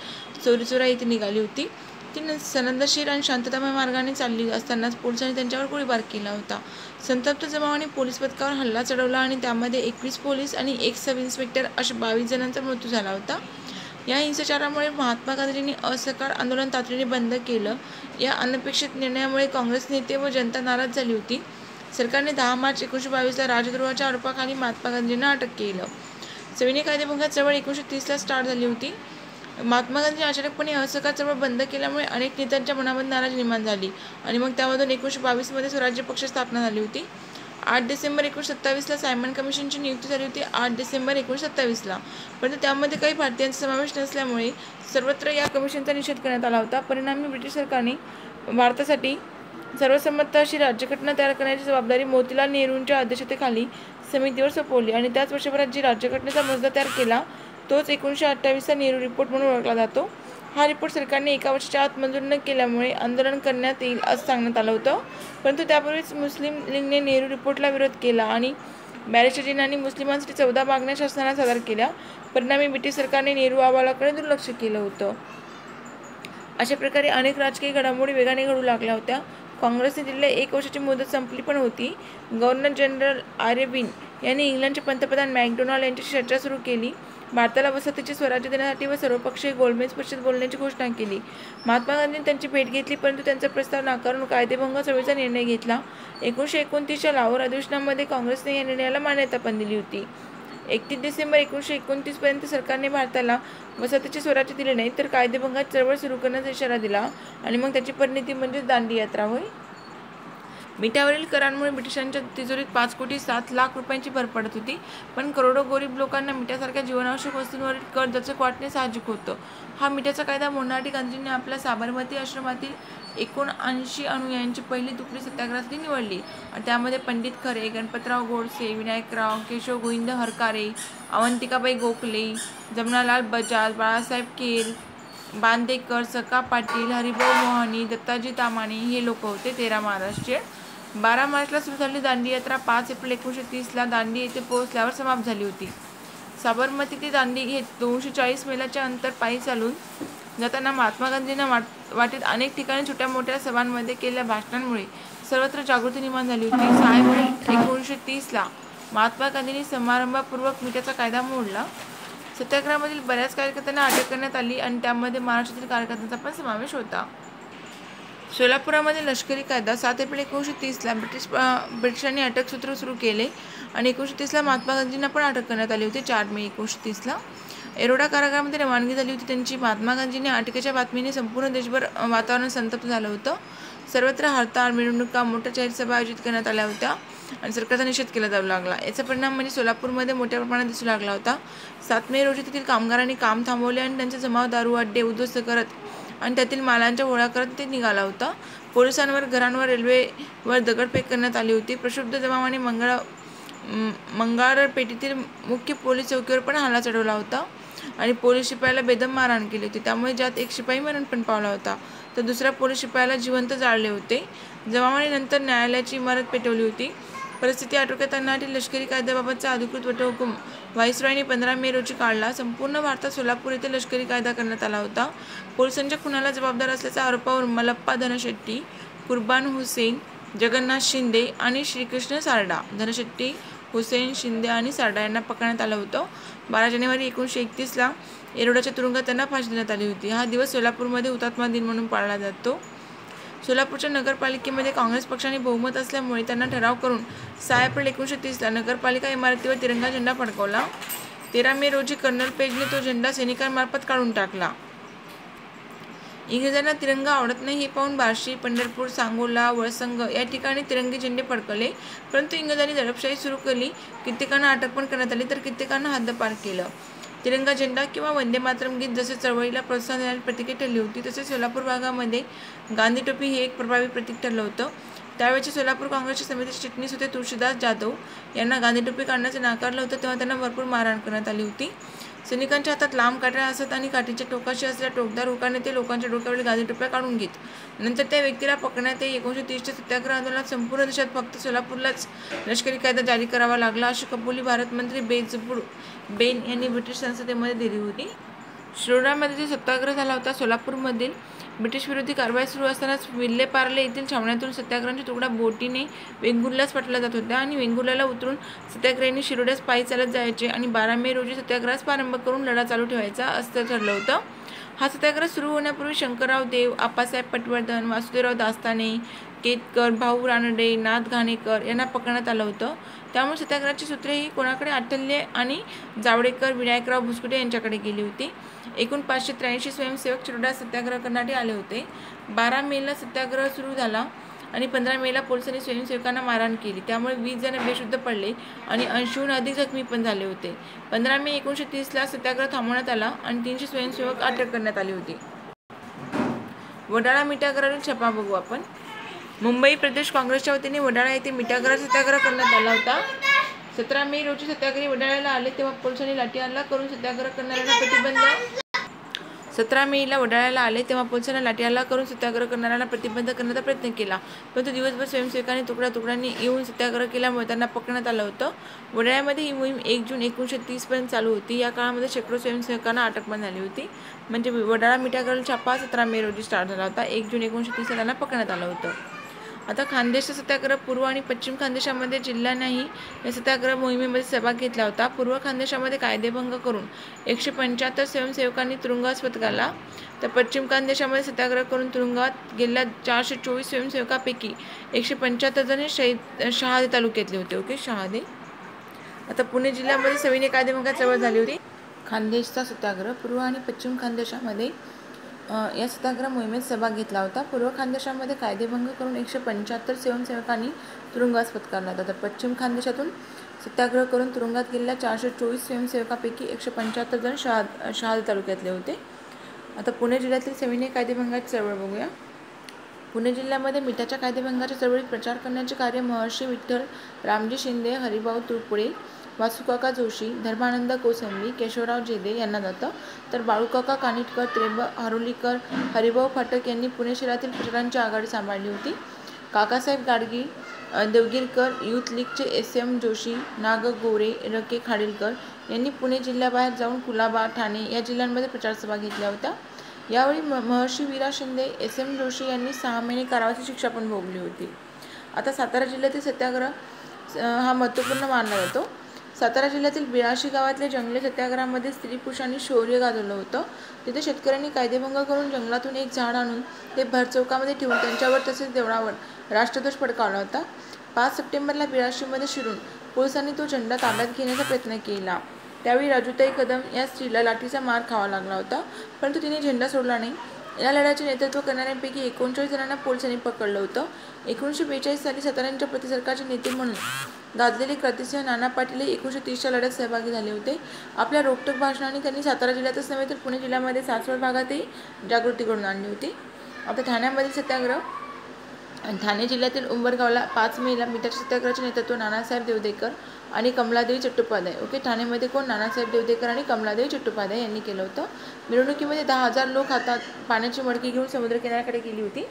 चोरीचोरा येथे निघाली होती. ती सनदशीर आणि शांततामय मार्गाने चालली असतानाच पोलिसांनी त्यांच्यावर गोळीबार केला होता. संतप्त जमावाने पोलीस पथकावर हल्ला चढवला आणि त्यामध्ये 21 पोलीस आणि 1 सब इन्स्पेक्टर अशा 22 जणांचा मृत्यू झाला होता. या हिंसाचारामुळे महात्मा गांधींनी असहकार आंदोलन तातडीने बंद केलं. या अनपेक्षित निर्णयामुळे काँग्रेस नेते व जनता नाराज झाली होती. सरकारने 10 मार्च 1922ला राजद्रोहाच्या आरोपाखाली महात्मा गांधींना अटक केलं. सविनय कायदेभंगाची चळवळ 1930ला स्टार्ट झाली होती. महात्मा गांधींनी अचानकपणे असहकार चळवळ बंद केल्यामुळे अनेक नेत्यांच्या मनामध्ये नाराजी निर्माण झाली आणि मग त्यामधून 1922मध्ये स्वराज्य पक्ष स्थापना झाली होती. 8 डिसेंबर 1927ला सायमन कमिशनची नियुक्ती झाली होती. 8 डिसेंबर 1927ला. परंतु त्यामध्ये काही भारतीयांचा समावेश नसल्यामुळे सर्वत्र या कमिशनचा निषेध करण्यात आला होता. परिणामी ब्रिटिश सरकारने भारतासाठी सर्वसंमत अशी राज्यघटना तयार करण्याची जबाबदारी मोतीलाल नेहरूंच्या अध्यक्षतेखाली समितीवर सोपवली आणि त्याच वर्षभरात जी राज्यघटनेचा मसुदा तयार केला तोच 1928चा नेहरू रिपोर्ट म्हणून ओळखला जातो. हा रिपोर्ट सरकारने 1 वर्षाच्या आत मंजूर न केल्यामुळे आंदोलन करण्यात येईल असं सांगण्यात आलं होतं. परंतु त्यापूर्वीच मुस्लिम लीगने नेहरू रिपोर्टला विरोध केला आणि बॅरिस्टर जिन्नांनी मुस्लिमांसाठी 14 मागण्या शासनाला सादर केल्या. परिणामी ब्रिटिश सरकारने नेहरू अहवालाकडे दुर्लक्ष केलं होतं. अशा प्रकारे अनेक राजकीय घडामोडी वेगाने घडू लागल्या होत्या. काँग्रेसने दिलेल्या 1 वर्षाची मुदत संपली पण होती. गव्हर्नर जनरल आर्यविन यांनी इंग्लंडचे पंतप्रधान मॅकडोनाल्ड यांच्याशी चर्चा सुरू केली. भारताला वसाहतीचे स्वराज्य देण्यासाठी व सर्वपक्षीय गोलमेज परिषद बोलण्याची घोषणा केली. महात्मा गांधींनी त्यांची भेट घेतली परंतु त्यांचा प्रस्ताव नाकारून कायदेभंग चळवळीचा निर्णय घेतला. 1929च्या लाहोर अधिवेशनामध्ये काँग्रेसने या निर्णयाला मान्यता पण दिली होती. 31 डिसेंबर 1929 पर्यंत सरकारने भारताला वसाहतीचे स्वराज्य दिले नाही तर कायदेभंगात चळवळ सुरू करण्याचा इशारा दिला आणि मग त्याची परिणती म्हणजे दांडी यात्रा होय. मिठावरील करांमुळे ब्रिटिशांच्या तिजोरीत 5,07,00,000 रुपयांची भर पडत होती. पण करोडो गरीब लोकांना मिठासारख्या जीवनावश्यक वस्तूंवरील कर दचक वाटणे साहजिक होतं. हा मिठाचा कायदा मोडण्यासाठी गांधींनी आपल्या साबरमती आश्रमातील 79 अनुयायांची पहिली तुकडी सत्याग्रहासाठी निवडली आणि त्यामध्ये पंडित खरे, गणपतराव गोडसे, विनायकराव, केशव गोविंद हरकारे, अवंतिकाबाई गोखले, जमनालाल बजाज, बाळासाहेब केर, बांदेकर, सखा पाटील, हरिभाऊ मोहानी, दत्ताजी तामाणे हे लोक होते. 13 महाराष्ट्रीय. 12 मार्चला सुरू झालेली दांडी यात्रा 5 एप्रिल 1930ला दांडी येथे पोहोचल्यावर समाप्त झाली होती. साबरमती ते दांडी हे 240 मैलाचे अंतर पायी चालून जाताना महात्मा गांधींना वाटेत अनेक ठिकाणी छोट्या मोठ्या सभांमध्ये केलेल्या भाषणांमुळे सर्वत्र जागृती निर्माण झाली होती. 6 एप्रिल 1930ला महात्मा गांधींनी समारंभपूर्वक मिठाचा कायदा मोडला. सत्याग्रहामधील बऱ्याच कार्यकर्त्यांना अटक करण्यात आली आणि त्यामध्ये महाराष्ट्रातील कार्यकर्त्यांचा पण समावेश होता. सोलापुरामध्ये लष्करी कायदा 7 एप्रिल 1930ला ब्रिटिशांनी अटकसूत्र सुरू केले आणि 1930ला महात्मा गांधींना पण अटक करण्यात आली होती. 4 मे 1930ला एरोडा कारागृहामध्ये रवानगी झाली होती त्यांची. महात्मा गांधींनी अटकेच्या बातमीने संपूर्ण देशभर वातावरण संतप्त झालं होतं. सर्वत्र हरताळ, मिरवणुका, मोठ्या जाहीर सभा आयोजित करण्यात आल्या होत्या आणि सरकारचा निषेध केला जाऊ लागला. याचा परिणाम म्हणजे सोलापूरमध्ये मोठ्या प्रमाणात दिसू लागला होता. 7 मे रोजी तेथील कामगारांनी काम थांबवले आणि त्यांचे जमाव, दारू अड्डे उद्ध्वस्त करत आणि त्यातील मालांच्या होळ्या करत ते निघाला होता. पोलिसांवर, घरांवर, रेल्वेवर दगडफेक करण्यात आली होती. प्रक्षुब्ध जमावाने मंगळार पेठेतील मुख्य पोलीस चौकीवर पण हल्ला चढवला होता आणि पोलीस शिपायाला बेदम मारहाण केली होती. त्यामुळे ज्यात एक शिपाई मरण पण पावला होता तर दुसऱ्या पोलीस शिपायाला जिवंत जाळले होते. जमावाने नंतर न्यायालयाची इमारत पेटवली होती. परिस्थिती आटोक्यात आणण्यासाठी लष्करी कायद्याबाबतचा अधिकृत वटहुकूम व्हाईसरॉयने 15 मे रोजी काढला. संपूर्ण भारतात सोलापूर येथे लष्करी कायदा करण्यात आला होता. पोलिसांच्या खुनाला जबाबदार असल्याच्या आरोपावर मल्लप्पा धनशेट्टी, कुर्बान हुसेन, जगन्नाथ शिंदे आणि श्रीकृष्ण सारडा, धनशेट्टी, हुसेन, शिंदे आणि सारडा यांना पकडण्यात आलं होतं. 12 जानेवारी 1931ला एरोडाच्या तुरुंगात त्यांना फाशी देण्यात आली होती. हा दिवस सोलापूरमध्ये हुतात्मा दिन म्हणून पाळला जातो. सोलापूरच्या नगरपालिकेमध्ये काँग्रेस पक्षाने बहुमत असल्यामुळे त्यांना ठराव करून 6 एप्रिल 1930ला नगरपालिका इमारतीवर तिरंगा झेंडा फडकवला. 13 मे रोजी कर्नल पेजने तो झेंडा सैनिकांमार्फत काढून टाकला. इंग्रजांना तिरंगा आवडत नाही हे पाहून बार्शी, पंढरपूर, सांगोला, वळसंग या ठिकाणी तिरंगी झेंडे फडकवले. परंतु इंग्रजांनी दडपशाही सुरू केली. कित्येकांना अटक पण करण्यात आली तर कित्येकांना हद्दपार केलं. तिरंगा झेंडा किंवा वंदे मातरम गीत जसे चळवळीला प्रोत्साहन देणारी प्रतीके ठरली होती, तसे सोलापूर भागामध्ये गांधी टोपी हे एक प्रभावी प्रतीक ठरलं होतं. त्यावेळचे सोलापूर काँग्रेसच्या समितीचे चिटणीस होते तुळशीदास जाधव. यांना गांधी टोपी काढण्याचे नाकारलं होतं तेव्हा त्यांना भरपूर मारहाण करण्यात आली होती. सैनिकांच्या हातात लांब काठ्या असत आणि काठीच्या टोकाशी असलेल्या टोकदार हुकाने ते लोकांच्या डोक्यावरील गांधी टोप्या काढून घेत. नंतर त्या व्यक्तीला पकडण्यात येई. 1930च्या सत्याग्रह आंदोलनात संपूर्ण देशात फक्त सोलापूरलाच लष्करी कायदा जारी करावा लागला अशी कबुली भारतमंत्री बेजपूर बेन यांनी ब्रिटिश संसदेमध्ये दिली होती. शिरोडामध्ये जो सत्याग्रह झाला होता, सोलापूरमधील ब्रिटिश विरोधी कारवाई सुरू असतानाच विल्हेपार्ले येथील छावण्यातून सत्याग्रहांचा तुकडा बोटीने वेंगुर्ल्यास पाठवला जात होता आणि वेंगुर्ल्याला उतरून सत्याग्रहींनी शिरोड्यास पायी चालत जायचे आणि 12 मे रोजी सत्याग्रहास प्रारंभ करून लढा चालू ठेवायचा असं ठरलं होतं. हा सत्याग्रह सुरू होण्यापूर्वी शंकरराव देव, आप्पासाहेब पटवर्धन, वासुदेवराव दास्ताने, केतकर, भाऊ रानडे, नाथ घाणेकर यांना पकडण्यात आलं होतं. त्यामुळे सत्याग्रहाची सूत्रे ही कोणाकडे आठवले आणि जावडेकर, विनायकराव भुसकुटे यांच्याकडे गेली होती. एकूण 583 स्वयंसेवक शिरोड्यात सत्याग्रह करण्यासाठी आले होते. 12 मेला सत्याग्रह सुरू झाला आणि 15 मेला पोलिसांनी स्वयंसेवकांना मारहाण केली. त्यामुळे 20 जण बेशुद्ध पडले आणि 80हून अधिक जखमी पण झाले होते. 15 मे 1930ला सत्याग्रह थांबवण्यात आला आणि 300 स्वयंसेवक अटक करण्यात आली होती. वडाळा मिठागरावरील छापा बघू आपण. मुंबई प्रदेश काँग्रेसच्या वतीने वडाळा येथे मिठागरार सत्याग्रह करण्यात आला होता. 17 मे रोजी सत्याग्रही वडाळ्याला आले तेव्हा पोलिसांनी लाठी हल्ला करून सत्याग्रह करणाऱ्यांना प्रतिबंध करण्याचा प्रयत्न केला. परंतु दिवसभर स्वयंसेवकांनी तुकड्यांनी येऊन सत्याग्रह केल्यामुळे त्यांना पकडण्यात आलं होतं. वडाळ्यामध्ये ही मोहीम 1 जून 1930 पर्यंत चालू होती. या काळामध्ये शेकडो स्वयंसेवकांना अटक पण झाली होती. म्हणजे वडाळा मिठागरावरील छापा 17 मे रोजी स्टार्ट झाला होता. 1 जून 1930 त्यांना पकडण्यात आलं होतं. आता खानदेशचा सत्याग्रह पूर्व आणि पश्चिम खानदेशामध्ये जिल्ह्यांनाही या सत्याग्रह मोहिमेमध्ये सहभाग घेतला होता. पूर्व खानदेशामध्ये कायदेभंग करून 175 स्वयंसेवकांनी तुरुंगवास पत्करला तर पश्चिम खानदेशामध्ये सत्याग्रह करून तुरुंगात गेलेल्या 424 स्वयंसेवकांपैकी 175 जण हे शहादे तालुक्यातले होते. ओके, शहादे. आता पुणे जिल्ह्यामध्ये सविनय कायदेभंगाची चळवळ झाली होती. खानदेशचा सत्याग्रह पूर्व आणि पश्चिम खानदेशामध्ये या सत्याग्रह मोहिमेत सहभाग घेतला होता. पूर्व खानदेशामध्ये कायदेभंग करून 175 स्वयंसेवकांनी तुरुंगवास पत्करला होता. तर पश्चिम खानदेशातून सत्याग्रह करून तुरुंगात गेलेल्या 424 स्वयंसेवकांपैकी 175 जण शहादे तालुक्यातले होते. आता पुणे जिल्ह्यातील सविनय कायदेभंगाची चळवळ बघूया. पुणे जिल्ह्यामध्ये मिठाच्या कायदेभंगाच्या चळवळीत प्रचार करण्याचे कार्य महर्षी विठ्ठल रामजी शिंदे, हरिभाऊ तुळपुळे, वासुकाका जोशी, धर्मानंद कोसंबी, केशवराव जेदे यांना जातं. तर बाळूकाका कानिटकर, त्रेंब हारोलीकर, हरिभाऊ फाटक यांनी पुणे शहरातील प्रचारांची आघाडी सांभाळली होती. काकासाहेब गाडगी, देवगिरकर, युथ लीगचे SM जोशी, नाग गोरे, रके खाडीलकर यांनी पुणे जिल्ह्याबाहेर जाऊन कुलाबा, ठाणे या जिल्ह्यांमध्ये प्रचारसभा घेतल्या होत्या. यावेळी महर्षी वीरा शिंदे, SM जोशी यांनी 6 महिने कारावाची शिक्षा पण भोगली होती. आता सातारा जिल्ह्यातील सत्याग्रह हा महत्त्वपूर्ण मानला जातो. सातारा जिल्ह्यातील बिळाशी गावातल्या जंगली सत्याग्रहामध्ये स्त्री पुरुषांनी शौर्य गाजवलं होतं. तिथे शेतकऱ्यांनी कायदेभंग करून जंगलातून एक झाड आणून ते भरचौकामध्ये ठेवून त्यांच्यावर तसेच देवळावर राष्ट्रध्वज फडकावला होता. 5 सप्टेंबरला बिळाशीमध्ये शिरून पोलिसांनी तो झेंडा ताब्यात घेण्याचा प्रयत्न केला. त्यावेळी राजूताई कदम या स्त्रीला लाठीचा मार खावा लागला होता, परंतु तिने झेंडा सोडला नाही. या लढ्याचे नेतृत्व करणाऱ्यांपैकी 39 जणांना पोलिसांनी पकडलं होतं. 1942 साली साताऱ्यांच्या प्रतिसरकारचे नेते म्हणून गाजलेले क्रांतिसिंह नाना पाटील हे 1930च्या लढ्यात सहभागी झाले होते. आपल्या रोखठोक भाषणाने त्यांनी सातारा जिल्ह्यातच नव्हे तर पुणे जिल्ह्यामध्ये सासवड भागातही जागृती घडवून आणली होती. आता ठाण्यामधील सत्याग्रह. ठाणे जिल्ह्यातील उंबरगावला 5 मेला मिठाच्या सत्याग्रहाचे नेतृत्व नानासाहेब देवदेकर आणि कमलादेवी चट्टोपाध्याय. ठाणेमध्ये कोण? नानासाहेब देवदेकर आणि कमलादेवी चट्टोपाध्याय यांनी केलं होतं. मिरवणुकीमध्ये 10,000 लोक हातात पाण्याची मडकी घेऊन समुद्रकिनाऱ्याकडे गेली होती.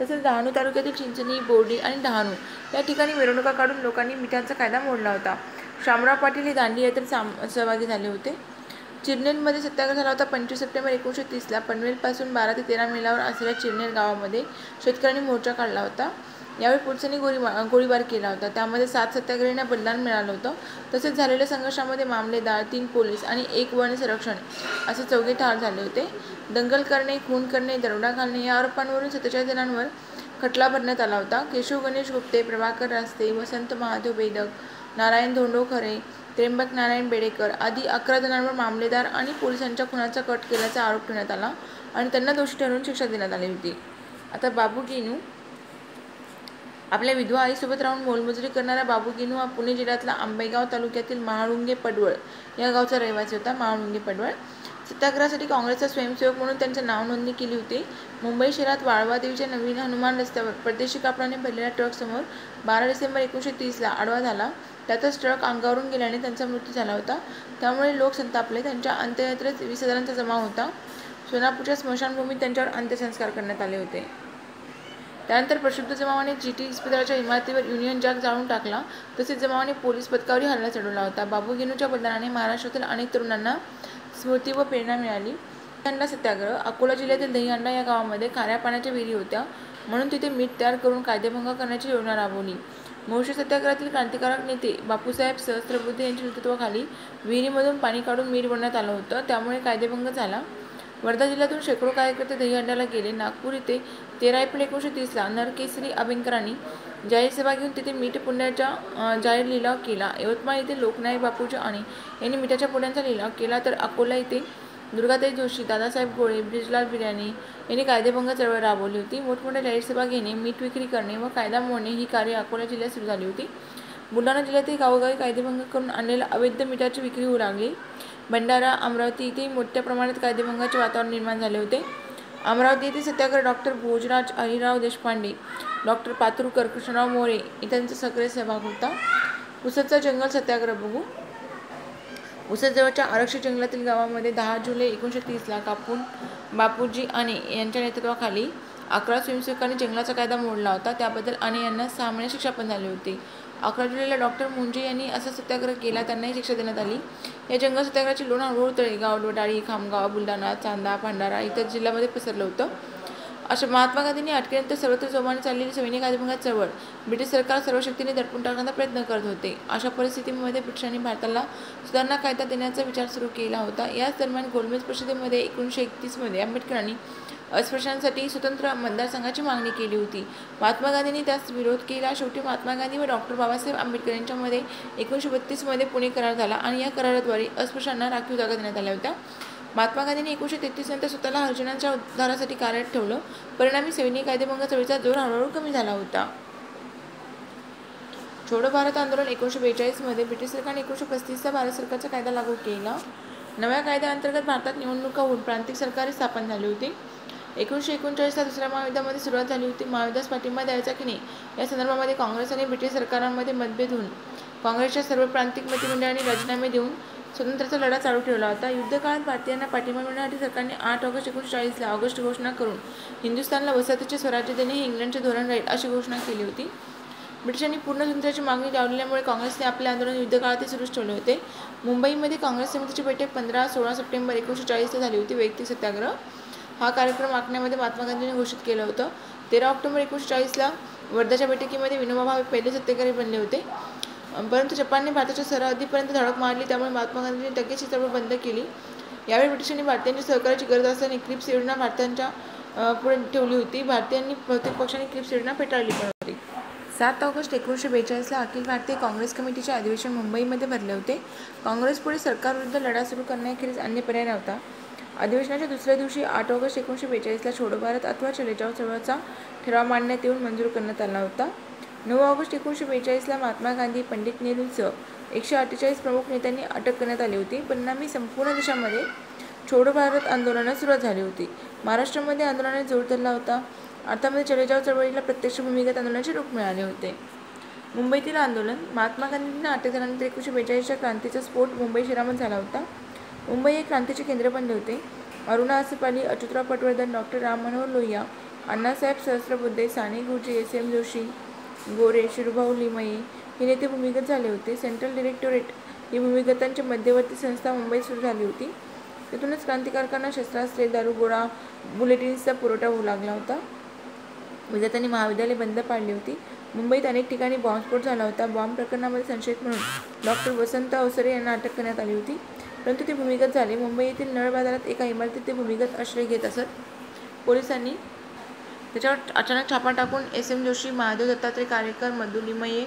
तसेच डहाणू तालुक्यातील चिंचणी, बोर्डी आणि डहाणू या ठिकाणी मिरवणुका काढून लोकांनी मिठाचा कायदा मोडला होता. शामराव पाटील हे दांडी यात्रेत सहभागी झाले होते. चिरनेरमध्ये सत्याग्रह झाला होता. 25 सप्टेंबर 1930ला पनवेलपासून 12 ते 13 मैलावर असलेल्या चिरनेर गावामध्ये शेतकऱ्यांनी मोर्चा काढला होता. यावेळी पोलिसांनी गोळीबार केला होता. त्यामध्ये 7 सत्याग्रहींना बलिदान मिळालं होतं. तसेच झालेल्या संघर्षामध्ये मामलेदार, 3 पोलीस आणि 1 वन संरक्षण असे 4 ठार झाले होते. दंगल करणे, खून करणे, दरोडा घालणे या आरोपांवरून 47 जणांवर खटला भरण्यात आला होता. केशव गणेश गुप्ते, प्रभाकर रास्ते, वसंत महादेव बेदक, नारायण धोंडो खरे, त्र्यंबक नारायण बेडेकर आदी 11 जणांवर मामलेदार आणि पोलिसांच्या खुनाचा कट केल्याचा आरोप ठेवण्यात आला आणि त्यांना दोषी ठरवून शिक्षा देण्यात आली होती. आता बाबू गेनू. आपल्या विधवा आईसोबत राहून मोलमजुरी करणारा बाबू गेनू हा पुणे जिल्ह्यातला आंबेगाव तालुक्यातील महाळुंगे पडवळ या गावचा रहिवासी होता. महाळुंगे पडवळ सत्याग्रहासाठी काँग्रेसचा स्वयंसेवक म्हणून त्यांचं नाव नोंदणी केली होती. मुंबई शहरात वाळवा देवीच्या नवीन हनुमान रस्त्यावर परदेशी कापडाने भरलेल्या ट्रकसमोर 12 डिसेंबर 1930ला आडवा झाला. त्यातच ट्रक अंगावरून गेल्याने त्यांचा मृत्यू झाला होता. त्यामुळे लोक संतापले. त्यांच्या अंत्ययात्रेत 20 हजारांचा जमाव होता. सोलापूरच्या स्मशानभूमीत त्यांच्यावर अंत्यसंस्कार करण्यात आले होते. त्यानंतर प्रक्षुब्ध जमावाने जीटी इस्पितळाच्या इमारतीवर युनियन जॅक जाळून टाकला. तसेच जमावाने पोलीस पथकावरही हल्ला चढवला होता. बाबू गेनूच्या बलिदानाने महाराष्ट्रातील अनेक तरुणांना स्मृती व प्रेरणा मिळाली. दहीहंडा सत्याग्रह. अकोला जिल्ह्यातील दहीहंडा या गावामध्ये खाऱ्या पाण्याच्या विहिरी होत्या, म्हणून तिथे मीठ तयार करून कायदेभंग करण्याची योजना राबवली. मोर्शी सत्याग्रहातील क्रांतिकारक नेते बापूसाहेब सहस्त्रबुद्धे यांच्या नेतृत्वाखाली विहिरीमधून पाणी काढून मीठ बनवण्यात आलं होतं. त्यामुळे कायदेभंग झाला. वर्धा जिल्ह्यातून शेकडो कार्यकर्ते दहीहंड्याला गेले. नागपूर येथे 13 एप्रिल 1930ला नरकेसरी अभ्यंकरांनी जाहीर सभा घेऊन तिथे मीठ पुण्याचा जाहीर लिलाव केला. यवतमाळ येथे लोकनायक बापूजी आणि यांनी मिठाच्या पुड्यांचा लिलाव केला. तर अकोला येथे दुर्गाताई जोशी, दादासाहेब गोळे, ब्रिजलाल बिर्याणी यांनी कायदेभंग चळवळ राबवली होती. मोठमोठ्या जाहीर सभा घेणे, मीठ विक्री करणे व कायदा मोडणे ही कार्य अकोला जिल्ह्यात सुरू झाली होती. बुलढाणा जिल्ह्यातही गावोगावी कायदेभंग करून आणलेल्या अवैध मिठाची विक्री होऊ लागली. भंडारा, अमरावती इथेही मोठ्या प्रमाणात कायदेभंगाचे वातावरण निर्माण झाले होते. अमरावती येथे सत्याग्रह डॉक्टर भोजराज, हरिराव देशपांडे, डॉक्टर पातुरकर, कृष्णराव मोरे इत्यांचा सक्रिय सहभाग होता. पुसदचा जंगल सत्याग्रह बघू. पुसद जवळच्या आरक्षित जंगलातील गावामध्ये 10 जुलै 1930ला कापून बापूजी आणे यांच्या नेतृत्वाखाली 11 स्वयंसेवकांनी जंगलाचा कायदा मोडला होता. त्याबद्दल आणे यांना 6 महिने शिक्षा पण झाली होती. 11 जुलैला डॉक्टर मुंजे यांनी असा सत्याग्रह केला, त्यांनाही शिक्षा देण्यात आली. या जंगल सत्याग्रहाची लोण हळूहळू तळेगाव, वडाळी, खामगाव, बुलढाणा, चांदा, भंडारा इतर जिल्ह्यामध्ये पसरलं होतं. अशा महात्मा गांधींनी अटकेनंतर सर्वत्र जोमाने चाललेली सैनिक कायदेभंगात चळवळ ब्रिटिश सरकार सर्व शक्तीने दडपून टाकण्याचा प्रयत्न करत होते. अशा परिस्थितीमध्ये ब्रिटिशांनी भारताला सुधारणा कायदा देण्याचा विचार सुरू केला होता. याच दरम्यान गोलमेज परिषदेमध्ये 1931मध्ये आंबेडकरांनी अस्पृश्यांसाठी स्वतंत्र मतदारसंघाची मागणी केली होती. महात्मा गांधींनी त्यास विरोध केला. शेवटी महात्मा गांधी व डॉक्टर बाबासाहेब आंबेडकर यांच्यामध्ये 1932मध्ये पुणे करार झाला आणि या कराराद्वारे अस्पृश्यांना राखीव जागा देण्यात आल्या होत्या. महात्मा गांधींनी 1933 नंतर स्वतःला हरिजनांच्या उद्धारासाठी कार्यरत ठेवलं. परिणामी सैनिक कायदेभंग चळवळीचा जोर हळूहळू कमी झाला होता. छोडो भारत आंदोलन 1942मध्ये ब्रिटिश सरकारने 1935चा भारत सरकारचा कायदा लागू केला. नव्या कायद्याअंतर्गत भारतात निवडणुका होऊन प्रांतिक सरकारे स्थापन झाली होती. 1939ला दुसऱ्या महायुद्धामध्ये सुरुवात झाली होती. महायुद्धास पाठिंबा द्यायचा की नाही या संदर्भामध्ये काँग्रेस आणि ब्रिटिश सरकारांमध्ये मतभेद होऊन काँग्रेसच्या सर्व प्रांतिक मंत्रिमंडळांनी राजीनामे देऊन स्वतंत्रचा लढा चालू ठेवला होता. युद्धकाळात भारतीयांना पाठिंबा मिळण्यासाठी सरकारने 8 ऑगस्ट 1940ला ऑगस्ट घोषणा करून हिंदुस्थानला वसाहतीचे स्वराज्य देणे हे इंग्लंडचे धोरण राहील अशी घोषणा केली होती. ब्रिटिशांनी पूर्ण स्वातंत्र्याची मागणी लावल्यामुळे काँग्रेसने आपले आंदोलन युद्धकाळातही सुरूच ठेवले होते. मुंबईमध्ये काँग्रेस समितीची बैठक 15-16 सप्टेंबर 1940ला झाली होती. वैयक्तिक सत्याग्रह हा कार्यक्रम आखण्यामध्ये महात्मा गांधींनी घोषित केलं होतं. 13 ऑक्टोबर 1940ला वर्धाच्या बैठकीमध्ये विनोबा भावे पहिले सत्याग्रही बनले होते. परंतु जपानने भारताच्या सरहद्दीपर्यंत धडक मारली, त्यामुळे महात्मा गांधींनी लगेच ही चळवळ बंद केली. यावेळी ब्रिटिशांनी भारतीयांच्या सहकार्याची गरज असल्याने क्रिप्स योजना भारताच्या पुढे ठेवली होती. भारतीयांनी बहुतेक पक्षांनी क्रिप्स योजना फेटाळली पण होती. 7 ऑगस्ट 1942ला अखिल भारतीय काँग्रेस कमिटीचे अधिवेशन मुंबईमध्ये भरले होते. काँग्रेसपुढे सरकारविरुद्ध लढा सुरू करण्याखेरीज अन्य पर्याय नव्हता. अधिवेशनाच्या दुसऱ्या दिवशी 8 ऑगस्ट 1942ला छोडो भारत अथवा चले जाओ चळवळीचा ठराव मांडण्यात येऊन मंजूर करण्यात आला होता. 9 ऑगस्ट 1942ला महात्मा गांधी, पंडित नेहरूंसह 148 प्रमुख नेत्यांनी अटक करण्यात आली होती. परिणामी संपूर्ण देशामध्ये छोडो भारत आंदोलनास सुरुवात झाली होती. महाराष्ट्रामध्ये आंदोलनाने जोर धरला होता. अर्थामध्ये चले जाओ चळवळीला प्रत्यक्ष भूमिगत आंदोलनाचे रूप मिळाले होते. मुंबईतील आंदोलन. महात्मा गांधींना अटक झाल्यानंतर 1942च्या क्रांतीचा स्फोट मुंबई शहरामध्ये झाला होता. मुंबई हे क्रांतीचे केंद्र बनले होते. अरुणा आसफाली, अच्युतराव पटवर्धन, डॉ. राम मनोहर लोहिया, अण्णासाहेब सहस्त्रबुद्धे, साने गुरुजी, एस.एम. जोशी, गोरे, शिरूभाऊ लिमये हे नेते भूमिगत झाले होते. सेंट्रल डायरेक्टोरेट ही भूमिगतांची मध्यवर्ती संस्था मुंबईत सुरू झाली होती. तिथूनच क्रांतिकारकांना शस्त्रास्त्रे, दारुगोळा, बुलेटिन्सचा पुरवठा होऊ लागला होता. विद्यार्थ्यांनी महाविद्यालय बंद पाडली होती. मुंबईत अनेक ठिकाणी बॉम्बस्फोट झाला होता. बॉम्ब प्रकरणामध्ये संशयित म्हणून डॉ. वसंत अवसरे यांना अटक करण्यात आली होती, परंतु ते भूमिगत झाले. मुंबई येथील नळ बाजारात एका इमारतीत ते भूमिगत आश्रय घेत असत. पोलिसांनी त्याच्यावर अचानक छापा टाकून एस.एम. जोशी, महादेव दत्तात्रय कारेकर, मधु लिमये,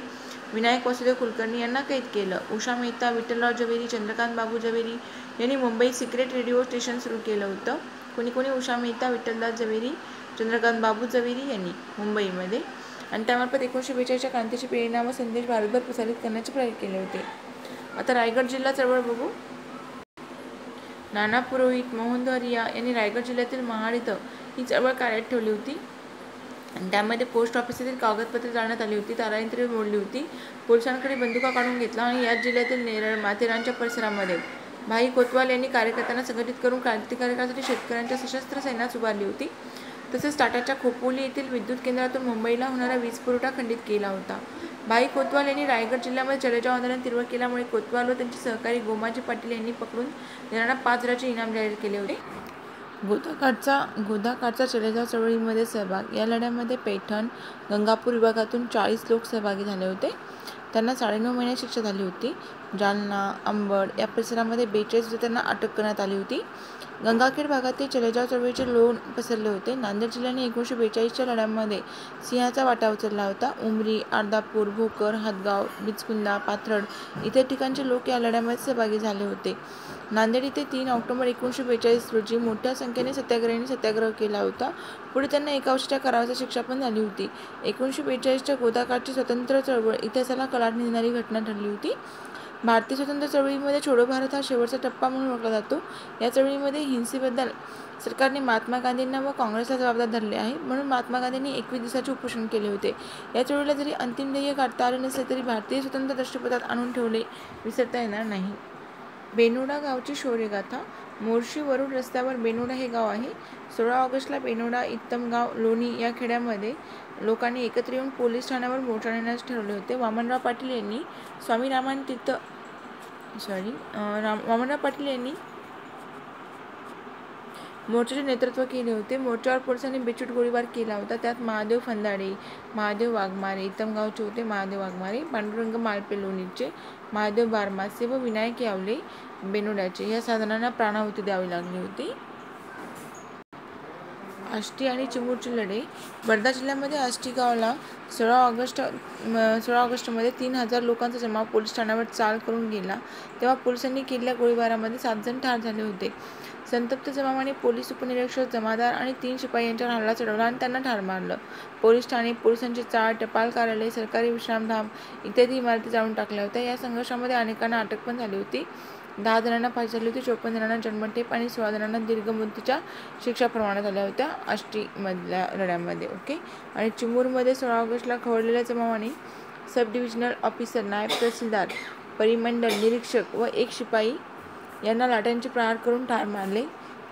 विनायक वासुदेव कुलकर्णी यांना कैद केलं. उषा मेहता, विठ्ठलराव जवेरी, चंद्रकांत बाबू जवेरी यांनी मुंबईत सिक्रेट रेडिओ स्टेशन सुरू केलं होतं. कोणी उषा मेहता, विठ्ठलदास जवेरी, चंद्रकांत बाबू जवेरी यांनी मुंबईमध्ये, आणि त्यामार्फत 1942च्या क्रांतीचे प्रेरणा व संदेश भारतभर प्रसारित करण्याचे प्रयत्न केले होते. आता रायगड जिल्हा चळवळ बघू. नाना पुरोहित, मोहन दरिया यांनी रायगड जिल्ह्यातील महाड इथं ही चळवळ कार्यात ठेवली होती. आणि त्यामध्ये पोस्ट ऑफिसातील कागदपत्रे जाळण्यात आली होती. तारायंत्रे मोडली होती. पोलिसांकडे बंदुका काढून घेतला. आणि याच जिल्ह्यातील नेरळ, माथेरानच्या परिसरामध्ये भाई कोतवाल यांनी कार्यकर्त्यांना संघटित करून क्रांतिकारकांसाठी शेतकऱ्यांच्या सशस्त्र सैन्यात उभारली होती. तसेच टाटाच्या खोपोली येथील विद्युत केंद्रातून मुंबईला होणारा वीज पुरवठा खंडित केला होता. भाई कोतवाल यांनी रायगड जिल्ह्यामध्ये चले जाओ आंदोलन तीव्र केल्यामुळे कोतवाल व त्यांचे सहकारी गोमाजी पाटील यांनी पकडून देणारा 5 हजाराचे इनाम जाहीर केले होते. गोदाकाठचा चले जाओ चळवळीमध्ये सहभाग. या लढ्यामध्ये पैठण, गंगापूर विभागातून 40 लोक सहभागी झाले होते. त्यांना 9.5 महिने शिक्षा झाली होती. जालना, अंबड या परिसरामध्ये 42 विद्यार्थ्यांना अटक करण्यात आली होती. गंगाखेड भागातील चले जाओ चळवळीचे लोण पसरले होते. नांदेड जिल्ह्याने 1942च्या लढ्यामध्ये सिंहाचा वाटा उचलला होता. उमरी, अर्धापूर, भोकर, हातगाव, बिचकुंदा, पाथर्ड इतर ठिकाणचे लोक या लढ्यामध्ये सहभागी झाले होते. नांदेड येथे 3 ऑक्टोबर 1942 रोजी मोठ्या संख्येने सत्याग्रहींनी सत्याग्रह केला होता. पुढे त्यांना 1 वर्षाच्या कारावासाची शिक्षा पण झाली होती. 1942च्या गोदाकाठची स्वतंत्र चळवळ इतिहासाला कलाटणी देणारी घटना ठरली होती. भारतीय स्वतंत्र चळवळीमध्ये छोडो भारत हा शेवटचा टप्पा म्हणून ओळखला जातो. या चळवळीमध्ये हिंसेबद्दल सरकारने महात्मा गांधींना व काँग्रेसला जबाबदार धरले आहे. म्हणून महात्मा गांधींनी 21 दिवसाचे उपोषण केले होते. या चळवळीला जरी अंतिम ध्येय गाठता आले नसले तरी भारतीय स्वतंत्र दृष्टिपथात आणून ठेवले विसरता येणार नाही. बेनोडा गावची शौर्यगाथा. मोर्शी वरुड रस्त्यावर बेनोडा हे गाव आहे. 16 ऑगस्टला बेनोडा, इत्तमगाव, लोणी या खेड्यामध्ये लोकांनी एकत्र येऊन पोलीस ठाण्यावर मोर्चा नेण्यास ठरवले होते. वामनराव पाटील यांनी मोर्चाचे नेतृत्व केले होते. मोर्चावर पोलिसांनी बेछूट गोळीबार केला होता. त्यात महादेव फंदाडे, महादेव वाघमारे इत्तमगावचे होते, महादेव वाघमारे, पांडुरंग मालपे लोणीचे, महादेव बारमासे व विनायक यावले बेनोड्याचे या 6 जणांना प्राणाहुती द्यावी लागली होती. आष्टी आणि चिमूरचे लढे. वर्धा जिल्ह्यामध्ये आष्टी गावाला 16 ऑगस्टमध्ये 3000 लोकांचा जमाव पोलीस ठाण्यावर चाल करून गेला. तेव्हा पोलिसांनी केलेल्या गोळीबारामध्ये 7 जण ठार झाले होते. संतप्त जमावाने पोलीस उपनिरीक्षक, जमादार आणि 3 शिपाई यांच्यावर हल्ला चढवला आणि त्यांना ठार मारलं. पोलीस ठाणे, पोलिसांचे चाळ, टपाल कार्यालय, सरकारी विश्रामधाम इत्यादी इमारती जाळून टाकल्या होत्या. या संघर्षामध्ये अनेकांना अटक पण झाली होती. 10 जणांना फाशी झाली होती. 54 जणांना जन्मठेप आणि 16 जणांना दीर्घ मुदतीच्या शिक्षा फरमावण्यात आल्या होत्या आष्टीमधल्या लढ्यामध्ये. ओके. आणि चिमूरमध्ये 16 ऑगस्टला खवळलेल्या जमावाने सब डिव्हिजनल ऑफिसर, नायब तहसीलदार, परिमंडल निरीक्षक व 1 शिपाई यांना लाट्यांचे प्रहार करून ठार मारले.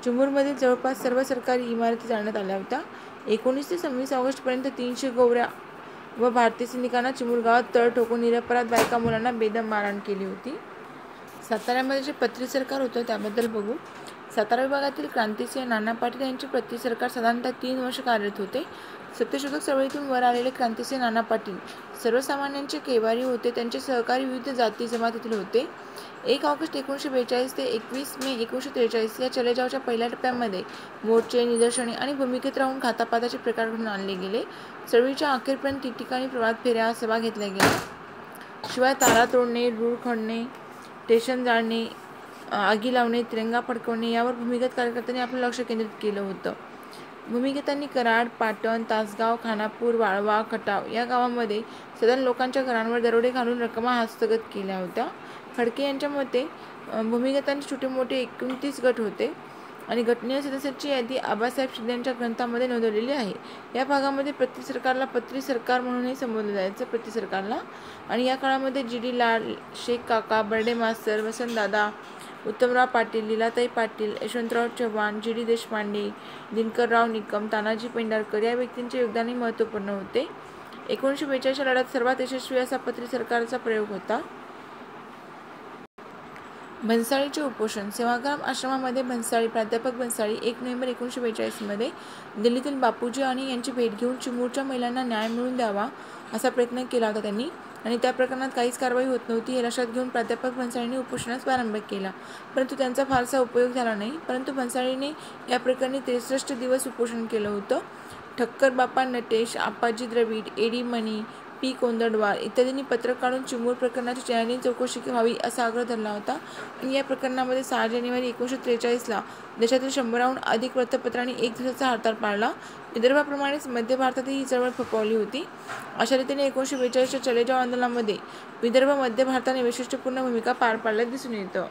चिमूरमधील जवळपास सर्व सरकारी इमारती जाळण्यात आल्या होत्या. 19 ते 26 ऑगस्टपर्यंत 300 गोवऱ्या व भारतीय सैनिकांना चिमूर गावात तळ ठोकून निरपराध बायका मुलांना बेदम मारहाण केली होती. साताऱ्यामध्ये जे पत्री सरकार होतं त्याबद्दल बघू. सातारा विभागातील क्रांतिसिंह नाना पाटील यांचे प्रति सरकार साधारणतः 3 वर्ष कार्यरत होते. सत्यशोधक चळवळीतून वर आलेले क्रांतिसिंह नाना पाटील सर्वसामान्यांचे कैवारी होते. त्यांचे सहकारी विविध जाती जमातीतील होते. 1 ऑगस्ट 1942 ते 21 मे 1943 या चलेजावच्या पहिल्या टप्प्यामध्ये मोर्चे, निदर्शने आणि भूमिकेत राहून घातापाताचे प्रकार घडून आणले गेले. चळवळीच्या अखेरपर्यंत ठिकठिकाणी प्रभात फेऱ्या, सभा घेतल्या गेल्या. शिवाय तारा तोडणे, रूळ खणणे, स्टेशन जाळणे, आगी लावणे, तिरंगा फडकवणे यावर भूमिगत कार्यकर्त्यांनी आपलं लक्ष केंद्रित केलं होतं. भूमिगतांनी कराड, पाटण, तासगाव, खानापूर, वाळवा, खटाव या गावांमध्ये साधारण लोकांच्या घरांवर दरोडे घालून रकमा हस्तगत केल्या होत्या. फडके यांच्या मते भूमिगतांचे छोटे मोठे 29 गट होते आणि गटनीय सदस्यांची यादी आबासाहेब शिंदे यांच्या ग्रंथामध्ये नोंदवलेली आहे. या भागामध्ये प्रति सरकारला पत्री सरकार म्हणूनही संबोधलं जायचं, प्रति सरकारला. आणि या काळामध्ये जी.डी. लाड, शेख काका, बर्डे मास्तर, वसंतदादा, उत्तमराव पाटील, लीलाताई पाटील, यशवंतराव चव्हाण, जी.डी. देशपांडे, दिनकरराव निकम, तानाजी पेंढारकर या व्यक्तींचे योगदानही महत्त्वपूर्ण होते. 1942च्या लढ्यात सर्वात यशस्वी असा पत्री सरकारचा प्रयोग होता. भन्साळीचे उपोषण. सेवाग्राम आश्रमामध्ये भन्साळी, प्राध्यापक भन्साळी 1 नोव्हेंबर 1942 मध्ये दिल्लीतील बापूजी आणि यांची भेट घेऊन चिमूरच्या महिलांना न्याय मिळवून द्यावा असा प्रयत्न केला होता त्यांनी, आणि त्या प्रकरणात काहीच कारवाई होत नव्हती हे लक्षात घेऊन प्राध्यापक भन्साळींनी उपोषणास प्रारंभ केला. परंतु त्यांचा फारसा उपयोग झाला नाही. परंतु भन्साळीने या प्रकरणी 63 दिवस उपोषण केलं होतं. ठक्कर बापा नटेश, आप्पाजी द्रविड, एडी मणी, पी. कोंदडवार इत्यादींनी पत्रक काढून चिमूर प्रकरणाची न्यायालयीन चौकशी व्हावी असा आग्रह धरला होता. आणि या प्रकरणामध्ये 6 जानेवारी 1943 देशातील 100हून अधिक वृत्तपत्रांनी 1 दिवसाचा हरताळ पाळला. विदर्भाप्रमाणेच मध्य भारतातही ही चळवळ फोफावली होती. अशा रीतीने 1942च्या चलेजाव आंदोलनामध्ये विदर्भ, मध्य भारताने वैशिष्ट्यपूर्ण भूमिका पार पाडल्याचे दिसून येतं.